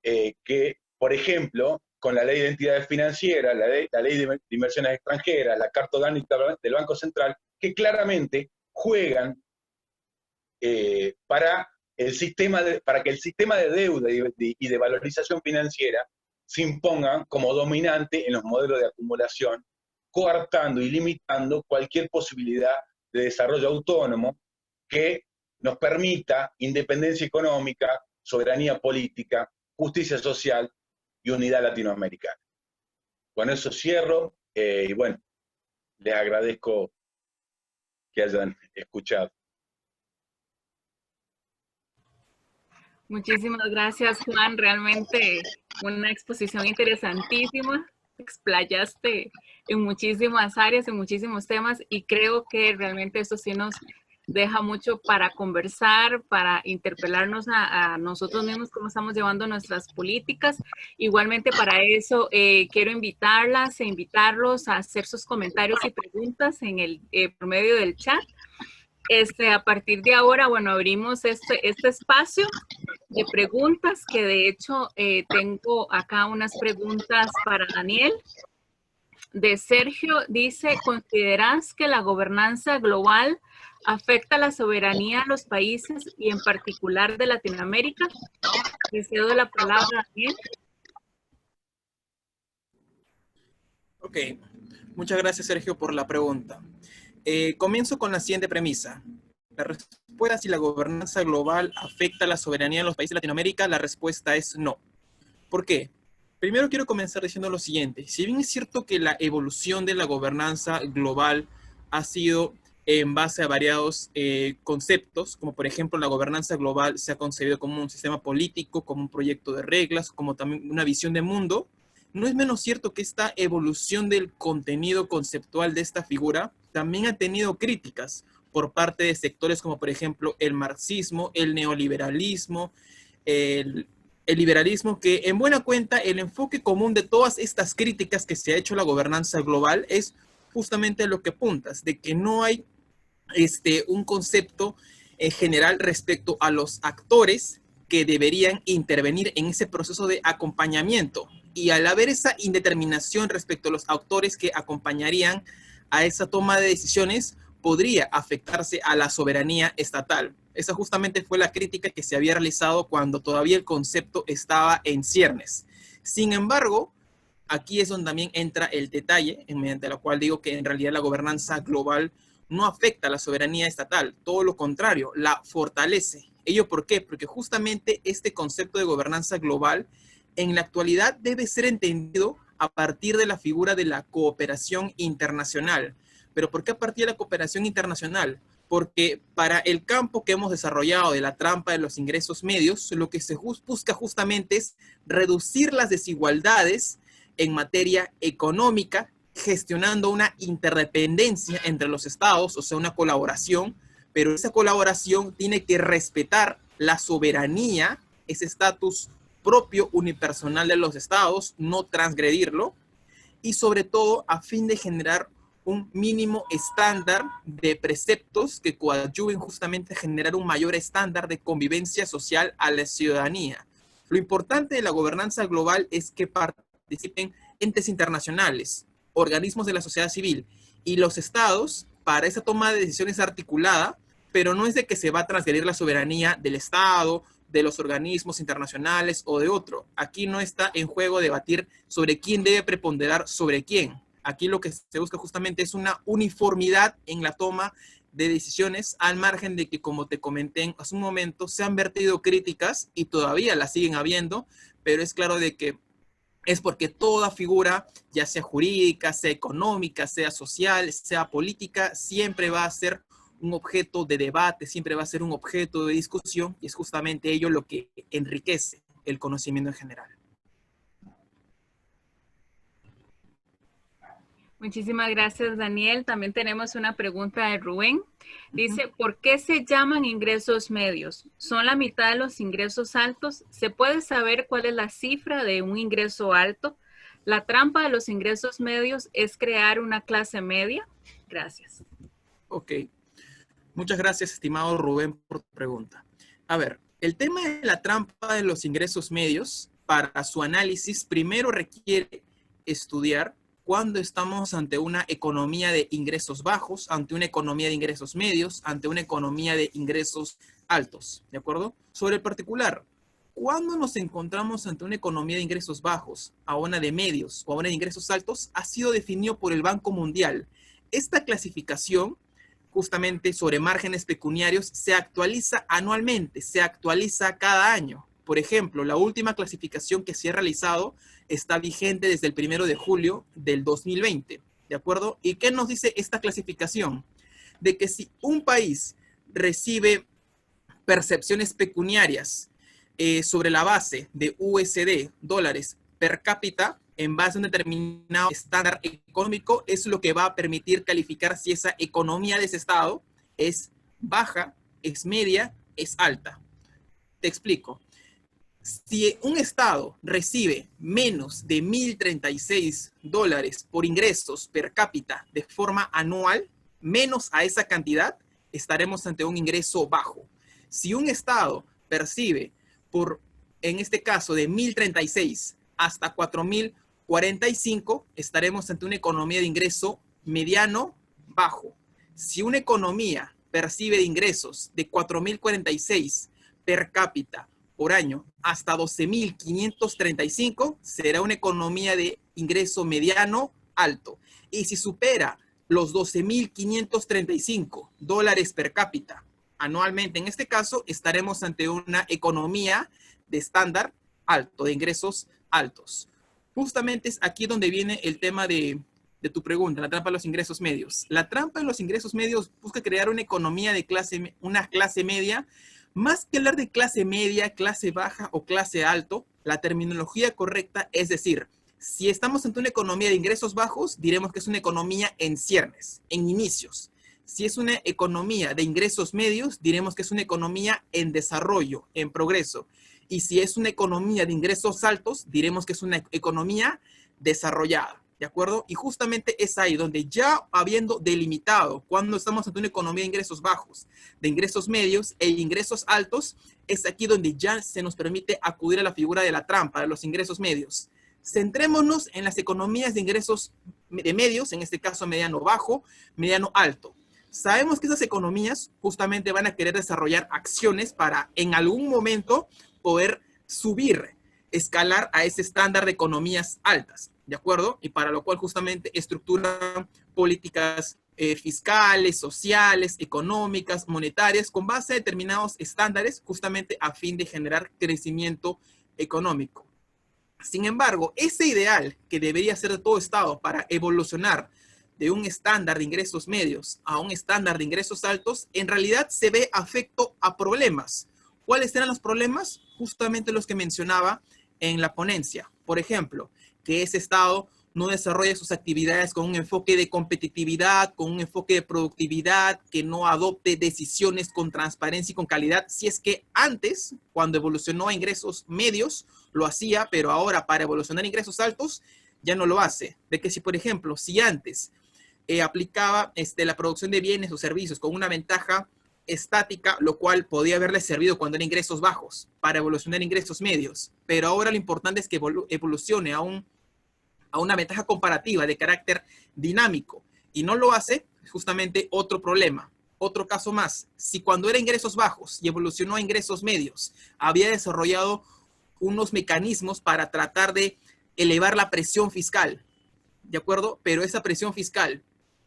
D: que, por ejemplo, con la ley de entidades financieras, la ley de inversiones extranjeras, la carta orgánica del Banco Central, que claramente juegan para que el sistema de deuda y de valorización financiera se impongan como dominante en los modelos de acumulación, coartando y limitando cualquier posibilidad de desarrollo autónomo que nos permita independencia económica, soberanía política, justicia social y unidad latinoamericana. Con eso cierro, y bueno, les agradezco que hayan escuchado.
A: Muchísimas gracias, Juan. Realmente una exposición interesantísima. Explayaste en muchísimas áreas, en muchísimos temas, y creo que realmente esto sí nos deja mucho para conversar, para interpelarnos a nosotros mismos, cómo estamos llevando nuestras políticas. Igualmente para eso quiero invitarlas e invitarlos a hacer sus comentarios y preguntas en por medio del chat. A partir de ahora, bueno, abrimos este espacio de preguntas, que de hecho tengo acá unas preguntas para Daniel. De Sergio, dice: ¿consideras que la gobernanza global afecta la soberanía de los países y en particular de Latinoamérica? Le cedo la palabra a Daniel.
B: Ok, muchas gracias, Sergio, por la pregunta. Comienzo con la siguiente premisa. La respuesta, si la gobernanza global afecta la soberanía de los países de Latinoamérica, la respuesta es no. ¿Por qué? Primero quiero comenzar diciendo lo siguiente. Si bien es cierto que la evolución de la gobernanza global ha sido en base a variados conceptos, como por ejemplo la gobernanza global se ha concebido como un sistema político, como un proyecto de reglas, como también una visión de mundo, no es menos cierto que esta evolución del contenido conceptual de esta figura también ha tenido críticas por parte de sectores como por ejemplo el marxismo, el neoliberalismo, el liberalismo, que en buena cuenta el enfoque común de todas estas críticas que se ha hecho a la gobernanza global es justamente lo que apuntas, de que no hay un concepto general respecto a los actores que deberían intervenir en ese proceso de acompañamiento. Y al haber esa indeterminación respecto a los actores que acompañarían a esa toma de decisiones, podría afectarse a la soberanía estatal. Esa justamente fue la crítica que se había realizado cuando todavía el concepto estaba en ciernes. Sin embargo, aquí es donde también entra el detalle, mediante lo cual digo que en realidad la gobernanza global no afecta a la soberanía estatal, todo lo contrario, la fortalece. ¿Ello por qué? Porque justamente este concepto de gobernanza global en la actualidad debe ser entendido a partir de la figura de la cooperación internacional. ¿Pero por qué a partir de la cooperación internacional? Porque para el campo que hemos desarrollado de la trampa de los ingresos medios, lo que se busca justamente es reducir las desigualdades en materia económica, gestionando una interdependencia entre los estados, o sea, una colaboración, pero esa colaboración tiene que respetar la soberanía, ese estatus propio unipersonal de los estados, no transgredirlo, y sobre todo a fin de generar un mínimo estándar de preceptos que coadyuven justamente a generar un mayor estándar de convivencia social a la ciudadanía. Lo importante de la gobernanza global es que participen entes internacionales, organismos de la sociedad civil y los estados para esa toma de decisiones articulada, pero no es de que se va a transferir la soberanía del estado, de los organismos internacionales o de otro. Aquí no está en juego debatir sobre quién debe preponderar sobre quién. Aquí lo que se busca justamente es una uniformidad en la toma de decisiones, al margen de que, como te comenté hace un momento, se han vertido críticas y todavía las siguen habiendo, pero es claro de que es porque toda figura, ya sea jurídica, sea económica, sea social, sea política, siempre va a ser un objeto de debate, siempre va a ser un objeto de discusión, y es justamente ello lo que enriquece el conocimiento en general.
A: Muchísimas gracias, Daniel. También tenemos una pregunta de Rubén. Dice, ¿por qué se llaman ingresos medios? ¿Son la mitad de los ingresos altos? ¿Se puede saber cuál es la cifra de un ingreso alto? ¿La trampa de los ingresos medios es crear una clase media? Gracias.
B: Ok. Muchas gracias, estimado Rubén, por tu pregunta. A ver, el tema de la trampa de los ingresos medios, para su análisis, primero requiere estudiar cuando estamos ante una economía de ingresos bajos, ante una economía de ingresos medios, ante una economía de ingresos altos, ¿de acuerdo? Sobre el particular, cuando nos encontramos ante una economía de ingresos bajos, a una de medios o a una de ingresos altos, ha sido definido por el Banco Mundial. Esta clasificación, justamente sobre márgenes pecuniarios, se actualiza anualmente, se actualiza cada año. Por ejemplo, la última clasificación que se ha realizado está vigente desde el 1 de julio del 2020, ¿de acuerdo? ¿Y qué nos dice esta clasificación? De que si un país recibe percepciones pecuniarias sobre la base de USD, dólares per cápita, en base a un determinado estándar económico, es lo que va a permitir calificar si esa economía de ese estado es baja, es media, es alta. Te explico. Si un estado recibe menos de $1,036 por ingresos per cápita de forma anual, menos a esa cantidad, estaremos ante un ingreso bajo. Si un estado percibe en este caso, de 1,036 hasta 4,045, estaremos ante una economía de ingreso mediano bajo. Si una economía percibe de ingresos de 4,046 per cápita por año hasta 12,535, será una economía de ingreso mediano alto. Y si supera los 12,535 dólares per cápita anualmente, en este caso, estaremos ante una economía de estándar alto, de ingresos altos. Justamente es aquí donde viene el tema de tu pregunta, la trampa de los ingresos medios. La trampa de los ingresos medios busca crear una economía de una clase media. Más que hablar de clase media, clase baja o clase alto, la terminología correcta es decir, si estamos ante una economía de ingresos bajos, diremos que es una economía en ciernes, en inicios. Si es una economía de ingresos medios, diremos que es una economía en desarrollo, en progreso. Y si es una economía de ingresos altos, diremos que es una economía desarrollada, ¿de acuerdo? Y justamente es ahí donde, ya habiendo delimitado cuando estamos ante una economía de ingresos bajos, de ingresos medios e ingresos altos, es aquí donde ya se nos permite acudir a la figura de la trampa de los ingresos medios. Centrémonos en las economías de ingresos de medios, en este caso mediano bajo, mediano alto. Sabemos que esas economías justamente van a querer desarrollar acciones para en algún momento poder subir, escalar a ese estándar de economías altas, ¿de acuerdo? Y para lo cual justamente estructuran políticas fiscales, sociales, económicas, monetarias, con base a determinados estándares, justamente a fin de generar crecimiento económico. Sin embargo, ese ideal que debería ser de todo Estado para evolucionar de un estándar de ingresos medios a un estándar de ingresos altos, en realidad se ve afecto a problemas. ¿Cuáles eran los problemas? Justamente los que mencionaba en la ponencia. Por ejemplo, que ese Estado no desarrolla sus actividades con un enfoque de competitividad, con un enfoque de productividad, que no adopte decisiones con transparencia y con calidad, si es que antes, cuando evolucionó a ingresos medios, lo hacía, pero ahora para evolucionar a ingresos altos, ya no lo hace. De que si, por ejemplo, si antes aplicaba la producción de bienes o servicios con una ventaja estática, lo cual podía haberle servido cuando eran ingresos bajos para evolucionar ingresos medios, pero ahora lo importante es que evolucione a una ventaja comparativa de carácter dinámico y no lo hace, justamente otro problema. Otro caso más, si cuando era ingresos bajos y evolucionó a ingresos medios, había desarrollado unos mecanismos para tratar de elevar la presión fiscal, ¿de acuerdo? Pero esa presión fiscal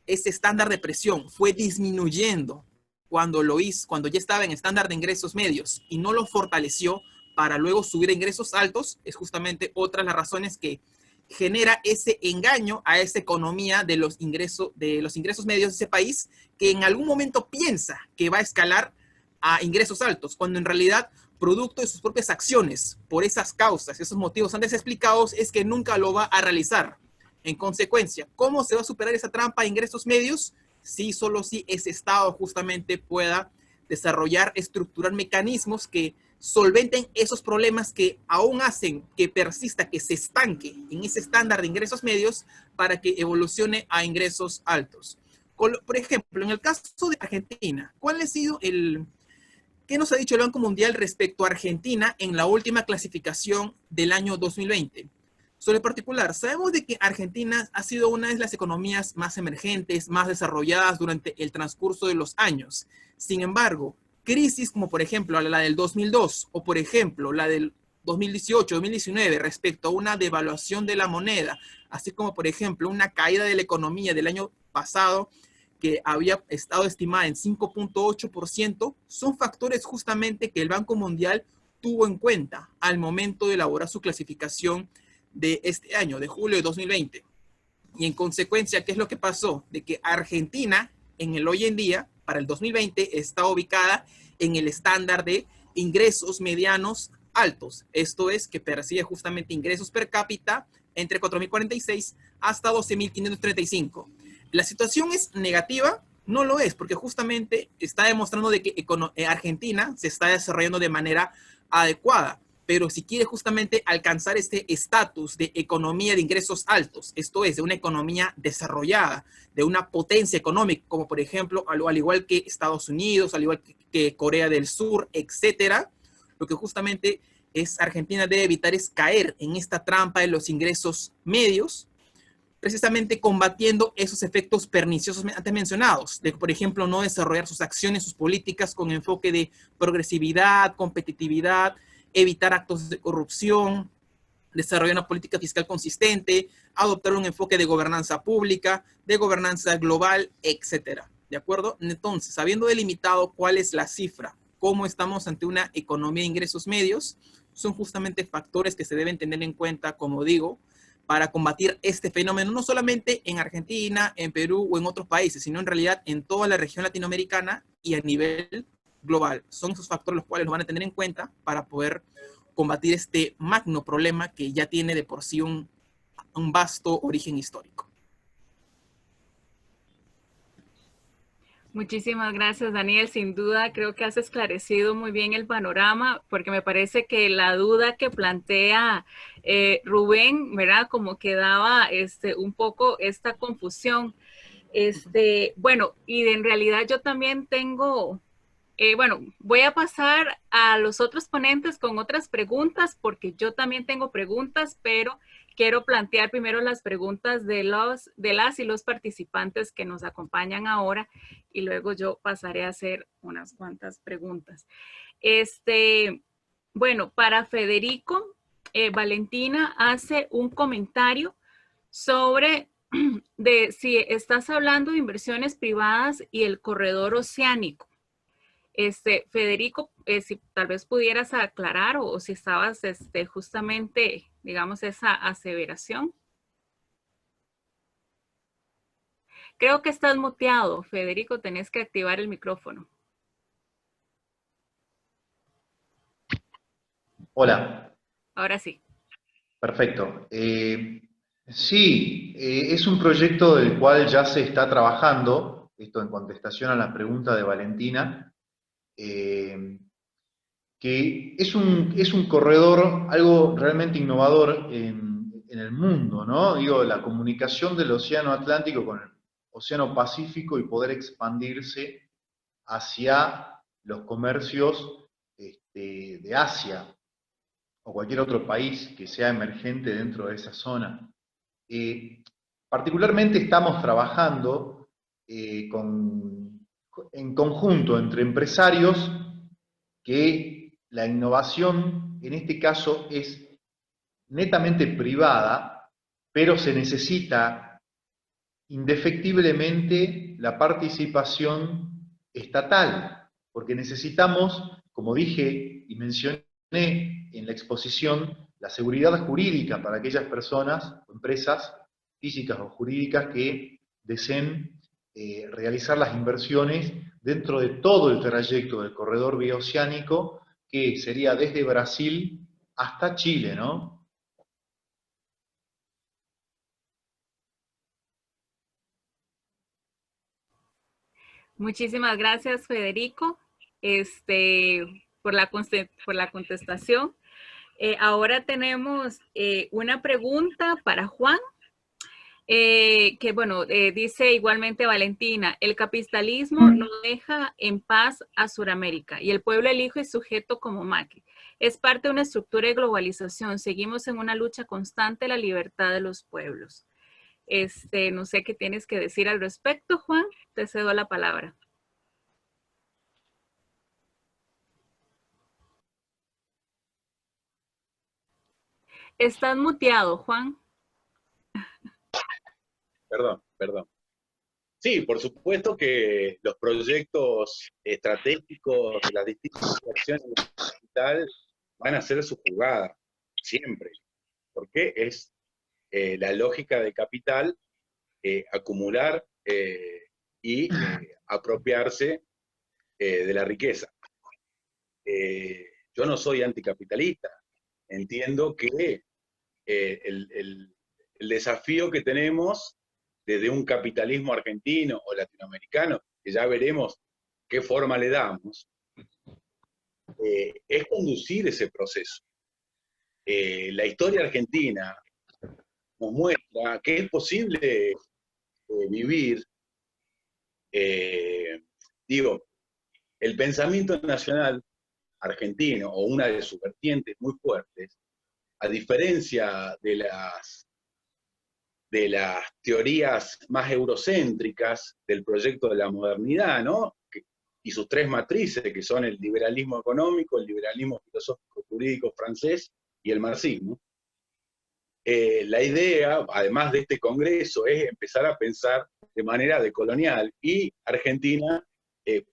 B: ese estándar de presión fue disminuyendo cuando lo hizo, cuando ya estaba en estándar de ingresos medios y no lo fortaleció para luego subir a ingresos altos, es justamente otra de las razones que genera ese engaño a esa economía de los ingresos medios de ese país, que en algún momento piensa que va a escalar a ingresos altos, cuando en realidad, producto de sus propias acciones, por esas causas, esos motivos antes explicados, es que nunca lo va a realizar. En consecuencia, ¿cómo se va a superar esa trampa de ingresos medios? Sí, solo si ese Estado justamente pueda desarrollar, estructurar mecanismos que solventen esos problemas que aún hacen que persista, que se estanque en ese estándar de ingresos medios para que evolucione a ingresos altos. Por ejemplo, en el caso de Argentina, ¿qué nos ha dicho el Banco Mundial respecto a Argentina en la última clasificación del año 2020? Sobre el particular, sabemos de que Argentina ha sido una de las economías más emergentes, más desarrolladas durante el transcurso de los años. Sin embargo, crisis como por ejemplo la del 2002 o por ejemplo la del 2018-2019 respecto a una devaluación de la moneda, así como por ejemplo una caída de la economía del año pasado que había estado estimada en 5.8%, son factores justamente que el Banco Mundial tuvo en cuenta al momento de elaborar su clasificación de este año, de julio de 2020. Y en consecuencia, ¿qué es lo que pasó? De que Argentina, en el hoy en día, para el 2020, está ubicada en el estándar de ingresos medianos altos. Esto es, que percibe justamente ingresos per cápita entre 4.046 hasta 12.535. ¿La situación es negativa? No lo es, porque justamente está demostrando de que Argentina se está desarrollando de manera adecuada. Pero si quiere justamente alcanzar este estatus de economía de ingresos altos, esto es, de una economía desarrollada, de una potencia económica, como por ejemplo, al igual que Estados Unidos, al igual que Corea del Sur, etcétera, lo que justamente Argentina debe evitar es caer en esta trampa de los ingresos medios, precisamente combatiendo esos efectos perniciosos antes mencionados, de, por ejemplo, no desarrollar sus acciones, sus políticas con enfoque de progresividad, competitividad, evitar actos de corrupción, desarrollar una política fiscal consistente, adoptar un enfoque de gobernanza pública, de gobernanza global, etcétera. ¿De acuerdo? Entonces, habiendo delimitado cuál es la cifra, cómo estamos ante una economía de ingresos medios, son justamente factores que se deben tener en cuenta, como digo, para combatir este fenómeno, no solamente en Argentina, en Perú o en otros países, sino en realidad en toda la región latinoamericana y a nivel global. Son esos factores los cuales los van a tener en cuenta para poder combatir este magno problema que ya tiene de por sí un vasto origen histórico.
A: Muchísimas gracias, Daniel. Sin duda, creo que has esclarecido muy bien el panorama, porque me parece que la duda que plantea Rubén, ¿verdad? Como que daba un poco esta confusión. Bueno, y en realidad yo también tengo, bueno, voy a pasar a los otros ponentes con otras preguntas, porque yo también tengo preguntas, pero quiero plantear primero las preguntas de las y los participantes que nos acompañan ahora, y luego yo pasaré a hacer unas cuantas preguntas. Bueno, para Federico, Valentina hace un comentario sobre de si estás hablando de inversiones privadas y el corredor oceánico. Federico, si tal vez pudieras aclarar o si estabas justamente, digamos, esa aseveración. Creo que estás muteado, Federico, tenés que activar el micrófono.
C: Hola.
A: Ahora sí.
C: Perfecto. Sí, es un proyecto del cual ya se está trabajando, esto en contestación a la pregunta de Valentina, que es un corredor, algo realmente innovador en el mundo, ¿no? Digo, la comunicación del Océano Atlántico con el Océano Pacífico y poder expandirse hacia los comercios de Asia o cualquier otro país que sea emergente dentro de esa zona. Particularmente estamos trabajando en conjunto entre empresarios que la innovación en este caso es netamente privada, pero se necesita indefectiblemente la participación estatal, porque necesitamos, como dije y mencioné en la exposición, la seguridad jurídica para aquellas personas o empresas físicas o jurídicas que deseen realizar las inversiones dentro de todo el trayecto del corredor bioceánico, que sería desde Brasil hasta Chile, ¿no?
A: Muchísimas gracias, Federico, por la contestación. Ahora tenemos una pregunta para Juan, que bueno, dice igualmente Valentina, el capitalismo no deja en paz a Sudamérica y el pueblo elige sujeto como Macri. Es parte de una estructura de globalización. Seguimos en una lucha constante de la libertad de los pueblos. No sé qué tienes que decir al respecto, Juan. Te cedo la palabra. Estás muteado, Juan.
D: Perdón. Sí, por supuesto que los proyectos estratégicos de las distintas acciones digital van a hacer su jugada, siempre, porque es la lógica de capital acumular y apropiarse de la riqueza. Yo no soy anticapitalista, entiendo que el desafío que tenemos desde un capitalismo argentino o latinoamericano, que ya veremos qué forma le damos, es conducir ese proceso. La historia argentina nos muestra que es posible vivir, el pensamiento nacional argentino, o una de sus vertientes muy fuertes, a diferencia de las teorías más eurocéntricas del proyecto de la modernidad, ¿no? Y sus tres matrices, que son el liberalismo económico, el liberalismo filosófico jurídico francés y el marxismo. La idea, además de este congreso, es empezar a pensar de manera decolonial, y Argentina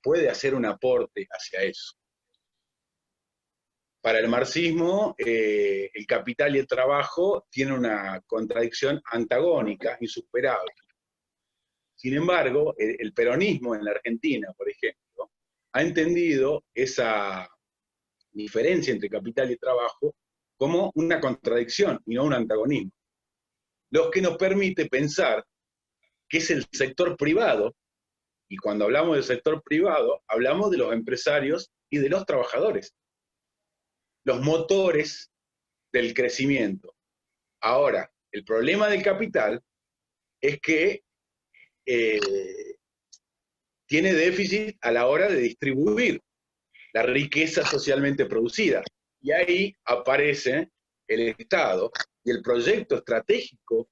D: puede hacer un aporte hacia eso. Para el marxismo, el capital y el trabajo tienen una contradicción antagónica, insuperable. Sin embargo, el peronismo en la Argentina, por ejemplo, ha entendido esa diferencia entre capital y trabajo como una contradicción y no un antagonismo. Lo que nos permite pensar que es el sector privado, y cuando hablamos del sector privado, hablamos de los empresarios y de los trabajadores, los motores del crecimiento. Ahora, el problema del capital es que tiene déficit a la hora de distribuir la riqueza socialmente producida. Y ahí aparece el Estado y el proyecto estratégico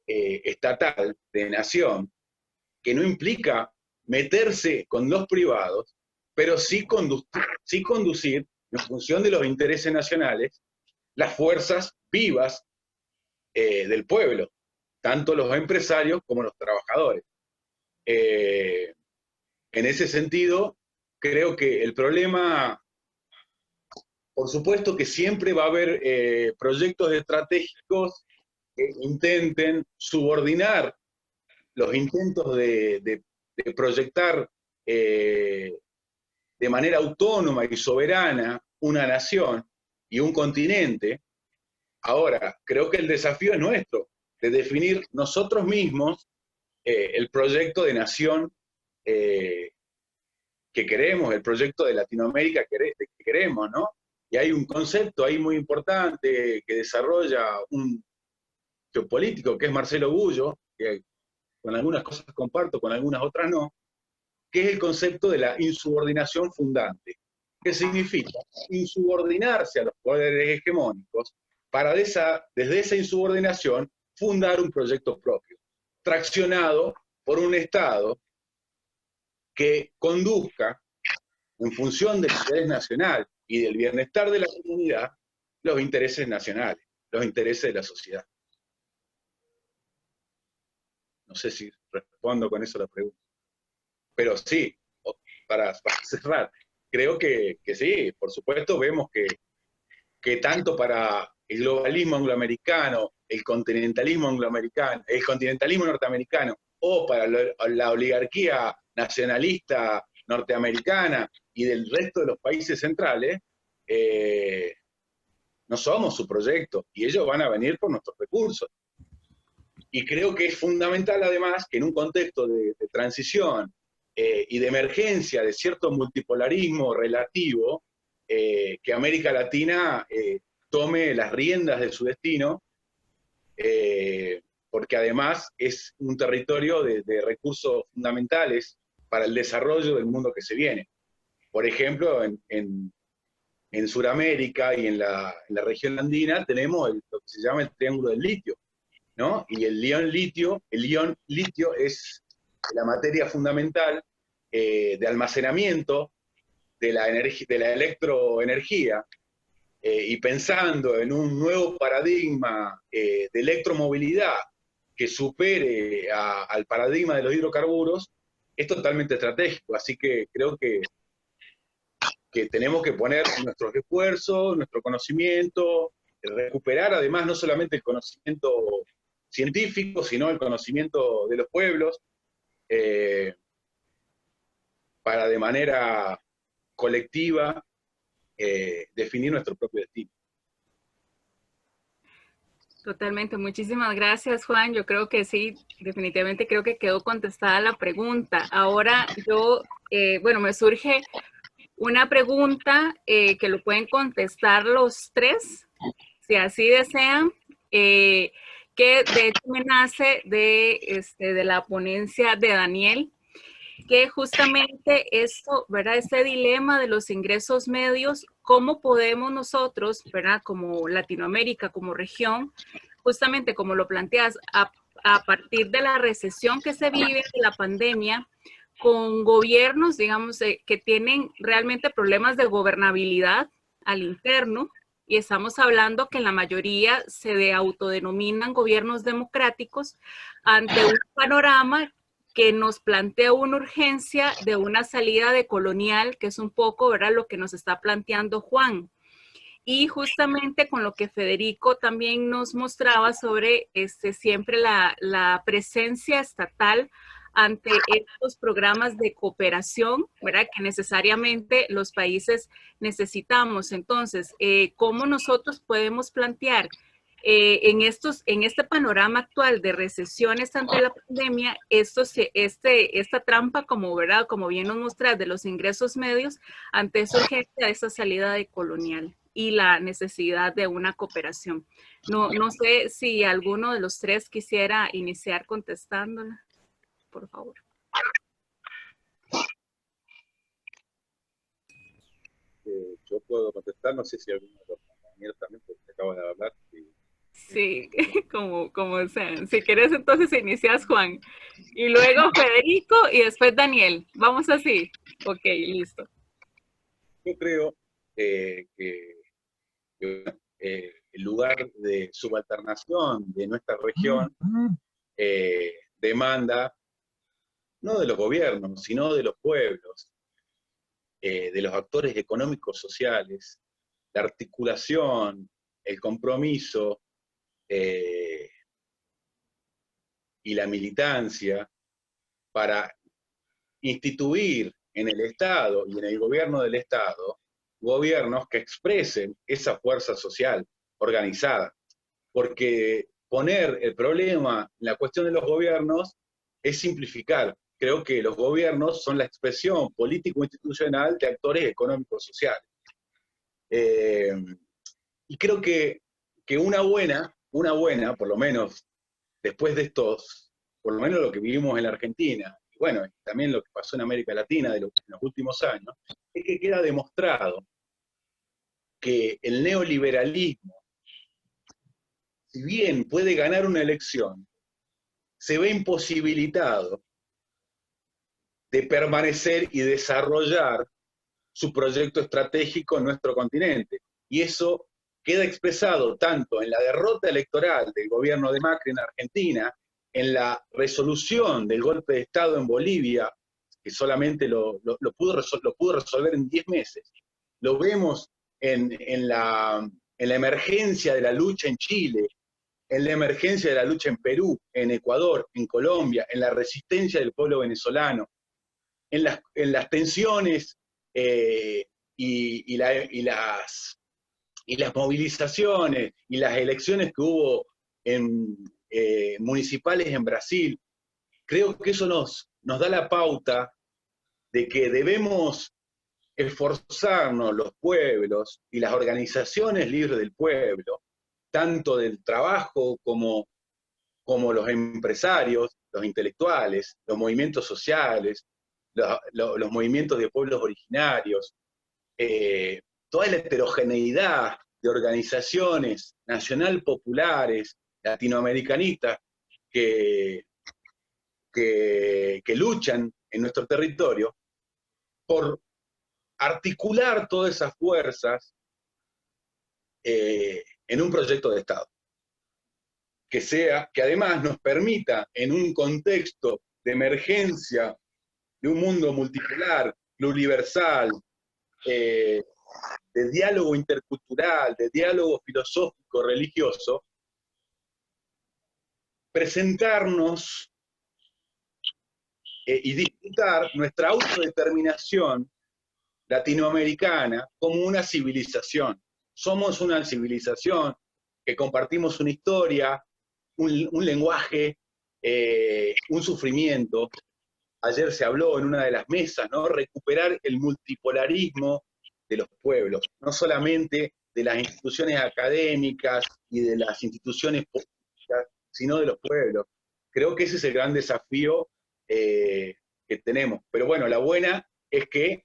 D: estatal de nación, que no implica meterse con los privados, pero sí conducir, en función de los intereses nacionales, las fuerzas vivas del pueblo, tanto los empresarios como los trabajadores. En ese sentido, creo que el problema, por supuesto que siempre va a haber proyectos estratégicos que intenten subordinar los intentos de proyectar de manera autónoma y soberana una nación y un continente. Ahora, creo que el desafío es nuestro, de definir nosotros mismos el proyecto de nación que queremos, el proyecto de Latinoamérica que queremos, ¿no? Y hay un concepto ahí muy importante que desarrolla un geopolítico que es Marcelo Gullo, que con algunas cosas comparto, con algunas otras no, que es el concepto de la insubordinación fundante, que significa insubordinarse a los poderes hegemónicos para desde esa insubordinación fundar un proyecto propio, traccionado por un Estado que conduzca, en función del interés nacional y del bienestar de la comunidad, los intereses nacionales, los intereses de la sociedad. No sé si respondo con eso la pregunta. Pero sí, para cerrar, creo que sí, por supuesto vemos que tanto para el globalismo angloamericano, el continentalismo angloamericano, el continentalismo norteamericano, o para la oligarquía nacionalista norteamericana y del resto de los países centrales, no somos su proyecto, y ellos van a venir por nuestros recursos. Y creo que es fundamental, además, que en un contexto de transición y de emergencia de cierto multipolarismo relativo, que América Latina tome las riendas de su destino, porque además es un territorio de recursos fundamentales para el desarrollo del mundo que se viene. Por ejemplo, en Sudamérica y en la región andina tenemos lo que se llama el Triángulo del Litio, ¿no? Y el ion litio es la materia fundamental de almacenamiento de la electroenergía, y pensando en un nuevo paradigma de electromovilidad que supere al paradigma de los hidrocarburos, es totalmente estratégico. Así que creo que tenemos que poner nuestros esfuerzos, nuestro conocimiento, recuperar además no solamente el conocimiento científico, sino el conocimiento de los pueblos, para de manera colectiva definir nuestro propio destino.
A: Totalmente, muchísimas gracias, Juan. Yo creo que sí, definitivamente creo que quedó contestada la pregunta. Ahora yo, bueno, me surge una pregunta que lo pueden contestar los tres, si así desean, que de hecho me nace de la ponencia de Daniel, que justamente esto, ¿verdad? Este dilema de los ingresos medios, ¿cómo podemos nosotros, ¿verdad? Como Latinoamérica, como región, justamente como lo planteas, a partir de la recesión que se vive, de la pandemia, con gobiernos, digamos, que tienen realmente problemas de gobernabilidad al interno, y estamos hablando que la mayoría se autodenominan gobiernos democráticos, ante un panorama que nos plantea una urgencia de una salida de colonial, que es un poco, ¿verdad?, lo que nos está planteando Juan. Y justamente con lo que Federico también nos mostraba sobre siempre la presencia estatal ante estos programas de cooperación, ¿verdad?, que necesariamente los países necesitamos. Entonces, ¿cómo nosotros podemos plantear en este panorama actual de recesiones ante la pandemia, esta trampa, como, ¿verdad?, como bien nos muestra, de los ingresos medios ante esa urgencia de esa salida de colonial y la necesidad de una cooperación? No sé si alguno de los tres quisiera iniciar contestándola, por favor.
D: Yo puedo contestar, no sé si alguno de los compañeros también, porque acabo de hablar.
A: Sí, como sean. Si quieres, entonces inicias, Juan. Y luego Federico y después Daniel. Vamos así. Ok, listo.
D: Yo creo que el lugar de subalternación de nuestra región demanda no de los gobiernos, sino de los pueblos, de los actores económicos sociales, la articulación, el compromiso y la militancia para instituir en el Estado y en el gobierno del Estado gobiernos que expresen esa fuerza social organizada. Porque poner el problema en la cuestión de los gobiernos es simplificar. Creo que los gobiernos son la expresión político-institucional de actores económicos sociales. Y creo que una buena, por lo menos después de estos, por lo menos lo que vivimos en la Argentina, y bueno, también lo que pasó en América Latina en los últimos años, es que queda demostrado que el neoliberalismo, si bien puede ganar una elección, se ve imposibilitado de permanecer y desarrollar su proyecto estratégico en nuestro continente. Y eso queda expresado tanto en la derrota electoral del gobierno de Macri en Argentina, en la resolución del golpe de Estado en Bolivia, que solamente lo pudo resolver en 10 meses. Lo vemos en la emergencia de la lucha en Chile, en la emergencia de la lucha en Perú, en Ecuador, en Colombia, en la resistencia del pueblo venezolano, en las tensiones y las movilizaciones y las elecciones que hubo municipales en Brasil. Creo que eso nos da la pauta de que debemos esforzarnos los pueblos y las organizaciones libres del pueblo, tanto del trabajo como los empresarios, los intelectuales, los movimientos sociales, los movimientos de pueblos originarios, toda la heterogeneidad de organizaciones nacional populares, latinoamericanistas, que luchan en nuestro territorio, por articular todas esas fuerzas en un proyecto de Estado. Que además nos permita, en un contexto de emergencia de un mundo multipolar, pluriversal, de diálogo intercultural, de diálogo filosófico, religioso, presentarnos y disfrutar nuestra autodeterminación latinoamericana como una civilización. Somos una civilización que compartimos una historia, un lenguaje, un sufrimiento. Ayer se habló en una de las mesas, ¿no? Recuperar el multipolarismo de los pueblos, no solamente de las instituciones académicas y de las instituciones políticas, sino de los pueblos. Creo que ese es el gran desafío que tenemos. Pero bueno, la buena es que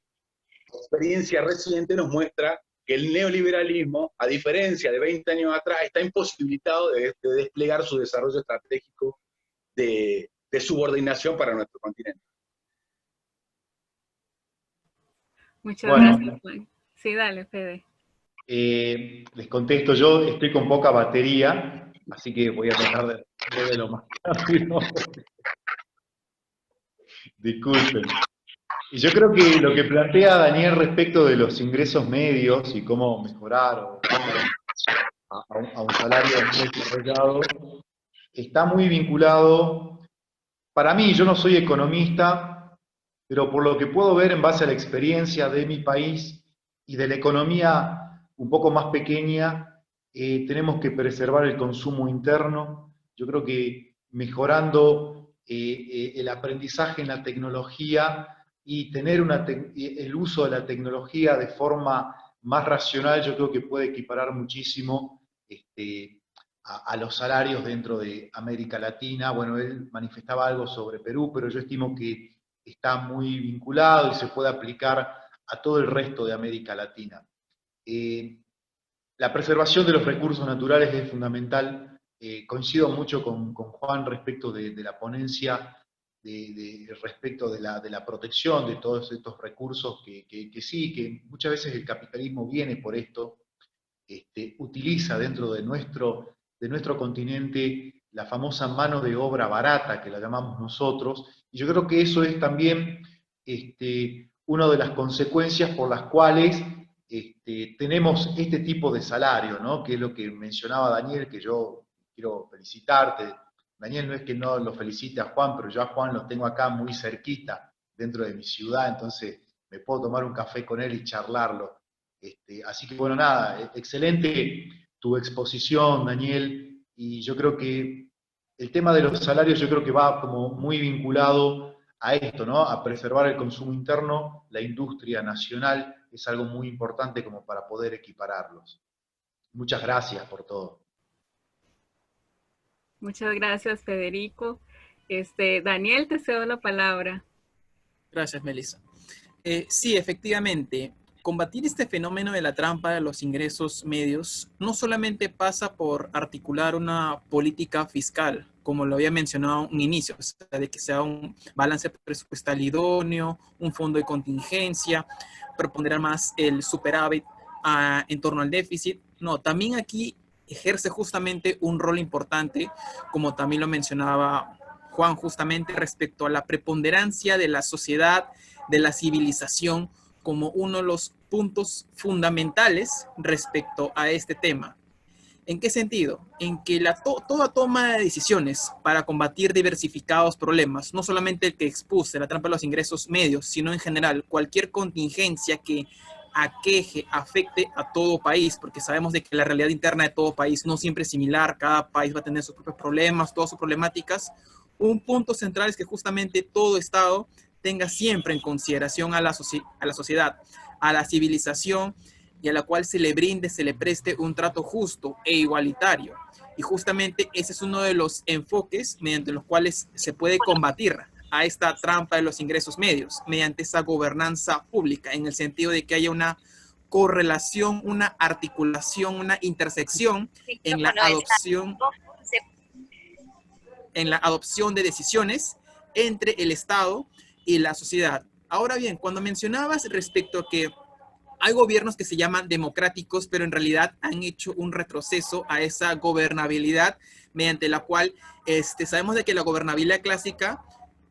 D: la experiencia reciente nos muestra que el neoliberalismo, a diferencia de 20 años atrás, está imposibilitado de desplegar su desarrollo estratégico de subordinación para nuestro continente.
A: Muchas gracias, Juan. Sí, dale, Fede.
C: Les contesto, yo estoy con poca batería, así que voy a tratar de responder lo más rápido. Disculpen. Y yo creo que lo que plantea Daniel respecto de los ingresos medios y cómo mejorar a un salario muy desarrollado, está muy vinculado. Para mí, yo no soy economista, pero por lo que puedo ver en base a la experiencia de mi país y de la economía un poco más pequeña, tenemos que preservar el consumo interno. Yo creo que mejorando el aprendizaje en la tecnología y tener el uso de la tecnología de forma más racional, yo creo que puede equiparar muchísimo a los salarios dentro de América Latina. Bueno, él manifestaba algo sobre Perú, pero yo estimo que está muy vinculado y se puede aplicar a todo el resto de América Latina. La preservación de los recursos naturales es fundamental. Coincido mucho con Juan respecto de la ponencia, respecto de la protección de todos estos recursos que sí, que muchas veces el capitalismo viene por esto, utiliza dentro de nuestro continente la famosa mano de obra barata, que la llamamos nosotros, y yo creo que eso es también una de las consecuencias por las cuales tenemos este tipo de salario, ¿no? Que es lo que mencionaba Daniel, que yo quiero felicitarte. Daniel, no es que no lo felicite a Juan, pero yo a Juan lo tengo acá muy cerquita, dentro de mi ciudad, entonces me puedo tomar un café con él y charlarlo. Así que bueno, nada, excelente tu exposición, Daniel, y yo creo que el tema de los salarios yo creo que va como muy vinculado a esto, ¿no? A preservar el consumo interno, la industria nacional, es algo muy importante como para poder equipararlos. Muchas gracias por todo.
A: Muchas gracias, Federico. Daniel, te cedo la palabra.
B: Gracias, Melissa. Sí, efectivamente, combatir este fenómeno de la trampa de los ingresos medios no solamente pasa por articular una política fiscal, como lo había mencionado en un inicio, o sea, de que sea un balance presupuestal idóneo, un fondo de contingencia, proponer más el superávit en torno al déficit. No, también aquí ejerce justamente un rol importante, como también lo mencionaba Juan, justamente respecto a la preponderancia de la sociedad, de la civilización, como uno de los puntos fundamentales respecto a este tema. ¿En qué sentido? En que toda toma de decisiones para combatir diversificados problemas, no solamente el que expuse, la trampa de los ingresos medios, sino en general cualquier contingencia que aqueje, afecte a todo país, porque sabemos de que la realidad interna de todo país no siempre es similar, cada país va a tener sus propios problemas, todas sus problemáticas. Un punto central es que justamente todo Estado tenga siempre en consideración a la sociedad, a la civilización, y a la cual se le brinde, se le preste un trato justo e igualitario. Y justamente ese es uno de los enfoques mediante los cuales se puede combatir a esta trampa de los ingresos medios, mediante esa gobernanza pública, en el sentido de que haya una correlación, una articulación, una intersección en la adopción de decisiones entre el Estado y la sociedad. Ahora bien, cuando mencionabas respecto a que hay gobiernos que se llaman democráticos, pero en realidad han hecho un retroceso a esa gobernabilidad mediante la cual sabemos de que la gobernabilidad clásica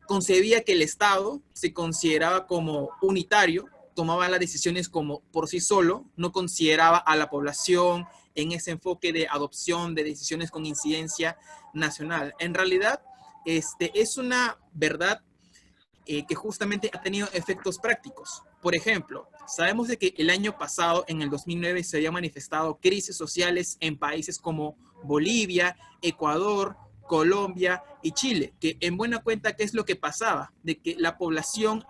B: concebía que el Estado se consideraba como unitario, tomaba las decisiones como por sí solo, no consideraba a la población en ese enfoque de adopción de decisiones con incidencia nacional. En realidad, es una verdad que justamente ha tenido efectos prácticos. Por ejemplo, sabemos de que el año pasado, en el 2009, se habían manifestado crisis sociales en países como Bolivia, Ecuador, Colombia y Chile, que en buena cuenta, ¿qué es lo que pasaba? De que la población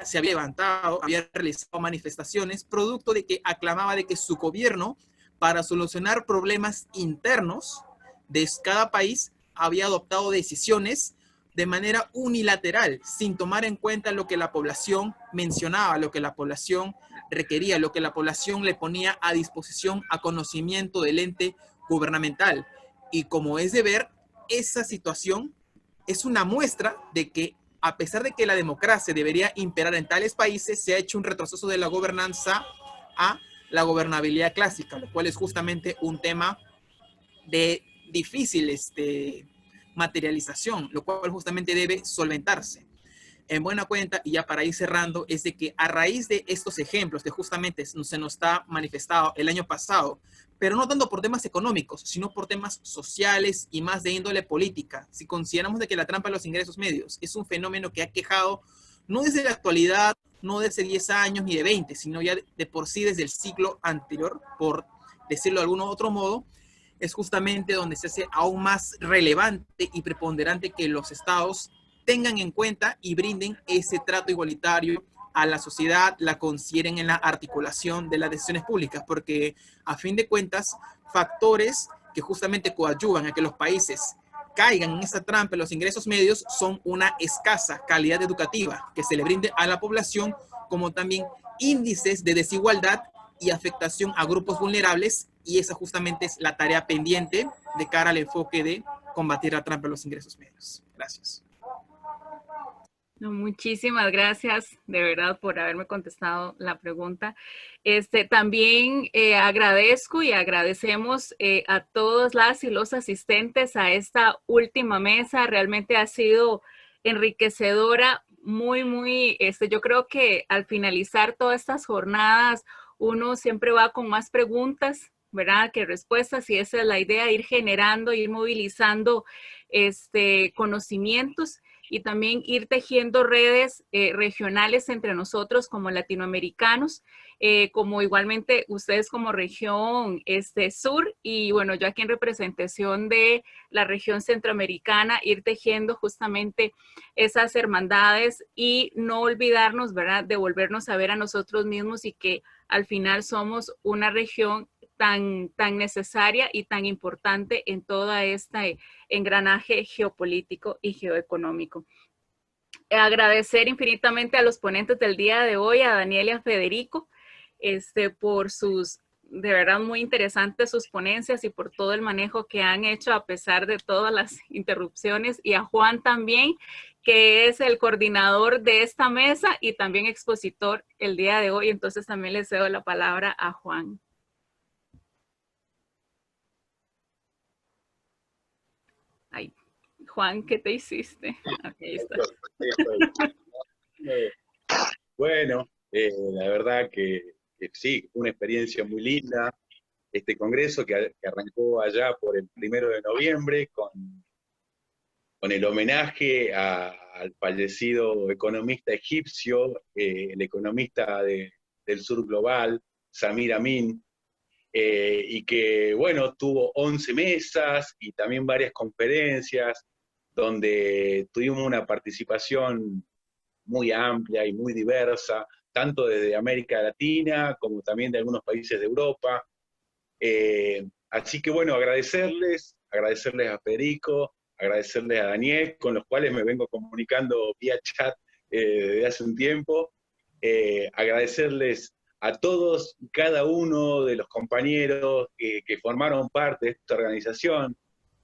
B: se había levantado, había realizado manifestaciones, producto de que aclamaba de que su gobierno, para solucionar problemas internos de cada país, había adoptado decisiones de manera unilateral, sin tomar en cuenta lo que la población mencionaba, lo que la población requería, lo que la población le ponía a disposición, a conocimiento del ente gubernamental. Y como es de ver, esa situación es una muestra de que, a pesar de que la democracia debería imperar en tales países, se ha hecho un retroceso de la gobernanza a la gobernabilidad clásica, lo cual es justamente un tema de difícil materialización, lo cual justamente debe solventarse. En buena cuenta, y ya para ir cerrando, es de que a raíz de estos ejemplos que justamente se nos está manifestado el año pasado, pero no tanto por temas económicos, sino por temas sociales y más de índole política, si consideramos de que la trampa de los ingresos medios es un fenómeno que ha quejado no desde la actualidad, no desde 10 años ni de 20, sino ya de por sí desde el siglo anterior, por decirlo de algún otro modo, es justamente donde se hace aún más relevante y preponderante que los estados tengan en cuenta y brinden ese trato igualitario a la sociedad, la consideren en la articulación de las decisiones públicas, porque a fin de cuentas, factores que justamente coadyuvan a que los países caigan en esa trampa, los ingresos medios, son una escasa calidad educativa que se le brinde a la población, como también índices de desigualdad y afectación a grupos vulnerables, y esa justamente es la tarea pendiente de cara al enfoque de combatir la trampa de los ingresos medios. Gracias.
A: No, muchísimas gracias de verdad por haberme contestado la pregunta. También agradezco y agradecemos a todas las y los asistentes a esta última mesa. Realmente ha sido enriquecedora, muy, yo creo que al finalizar todas estas jornadas, uno siempre va con más preguntas, ¿verdad?, que respuestas, y esa es la idea, ir generando, ir movilizando conocimientos, y también ir tejiendo redes regionales entre nosotros como latinoamericanos, como igualmente ustedes como región sur, y bueno, yo aquí en representación de la región centroamericana, ir tejiendo justamente esas hermandades y no olvidarnos, ¿verdad?, de volvernos a ver a nosotros mismos, y que al final somos una región tan necesaria y tan importante en todo este engranaje geopolítico y geoeconómico. Agradecer infinitamente a los ponentes del día de hoy, a Daniel y a Federico, por sus, de verdad, muy interesantes sus ponencias y por todo el manejo que han hecho a pesar de todas las interrupciones, y a Juan también, que es el coordinador de esta mesa y también expositor el día de hoy. Entonces también le cedo la palabra a Juan. Ay, Juan, ¿qué te hiciste? Ok, ahí está.
D: Bueno, la verdad que sí, una experiencia muy linda. Este congreso que arrancó allá por el 1 de noviembre con el homenaje al fallecido economista egipcio, el economista del sur global, Samir Amin, y que, bueno, tuvo 11 mesas y también varias conferencias donde tuvimos una participación muy amplia y muy diversa, tanto desde América Latina como también de algunos países de Europa. Así que bueno, agradecerles a Federico, agradecerles a Daniel, con los cuales me vengo comunicando vía chat desde hace un tiempo. Agradecerles a todos y cada uno de los compañeros que formaron parte de esta organización,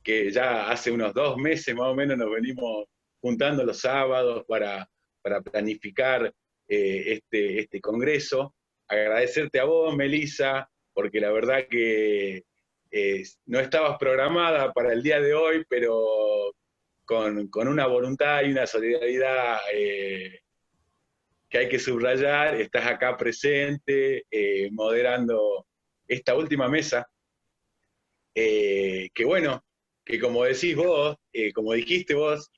D: que ya hace unos 2 meses más o menos nos venimos juntando los sábados para planificar este congreso. Agradecerte a vos, Melissa, porque la verdad que no estabas programada para el día de hoy, pero con una voluntad y una solidaridad que hay que subrayar, estás acá presente, moderando esta última mesa, que bueno, que como decís vos, como dijiste vos,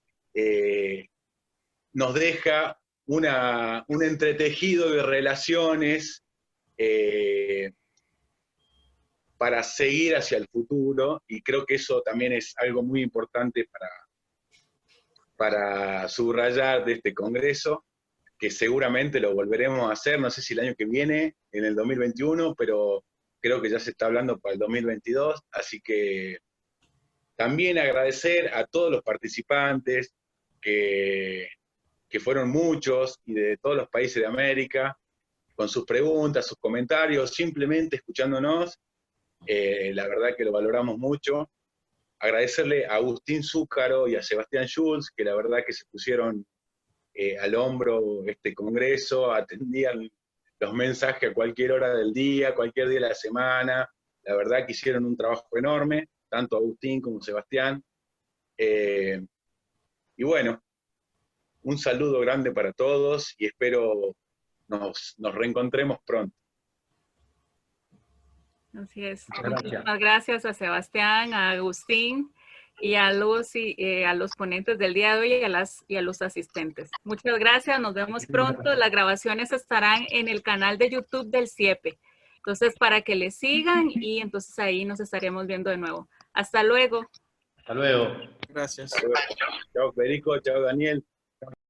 D: nos deja un entretejido de relaciones para seguir hacia el futuro, y creo que eso también es algo muy importante para subrayar de este congreso, que seguramente lo volveremos a hacer, no sé si el año que viene, en el 2021, pero creo que ya se está hablando para el 2022, así que también agradecer a todos los participantes, que fueron muchos, y de todos los países de América, con sus preguntas, sus comentarios, simplemente escuchándonos. La verdad que lo valoramos mucho. Agradecerle a Agustín Zúcaro y a Sebastián Schulz, que la verdad que se pusieron al hombro este congreso, atendían los mensajes a cualquier hora del día, cualquier día de la semana. La verdad que hicieron un trabajo enorme, tanto Agustín como Sebastián. Y bueno, un saludo grande para todos y espero nos reencontremos pronto.
A: Así es.
C: Muchas
A: Muchísimas gracias a Sebastián, a Agustín y a los ponentes del día de hoy y a los asistentes. Muchas gracias, nos vemos pronto. Las grabaciones estarán en el canal de YouTube del CIEPE. Entonces, para que le sigan y entonces ahí nos estaremos viendo de nuevo. Hasta luego.
C: Hasta luego.
B: Gracias.
D: Chao Federico, chao Daniel.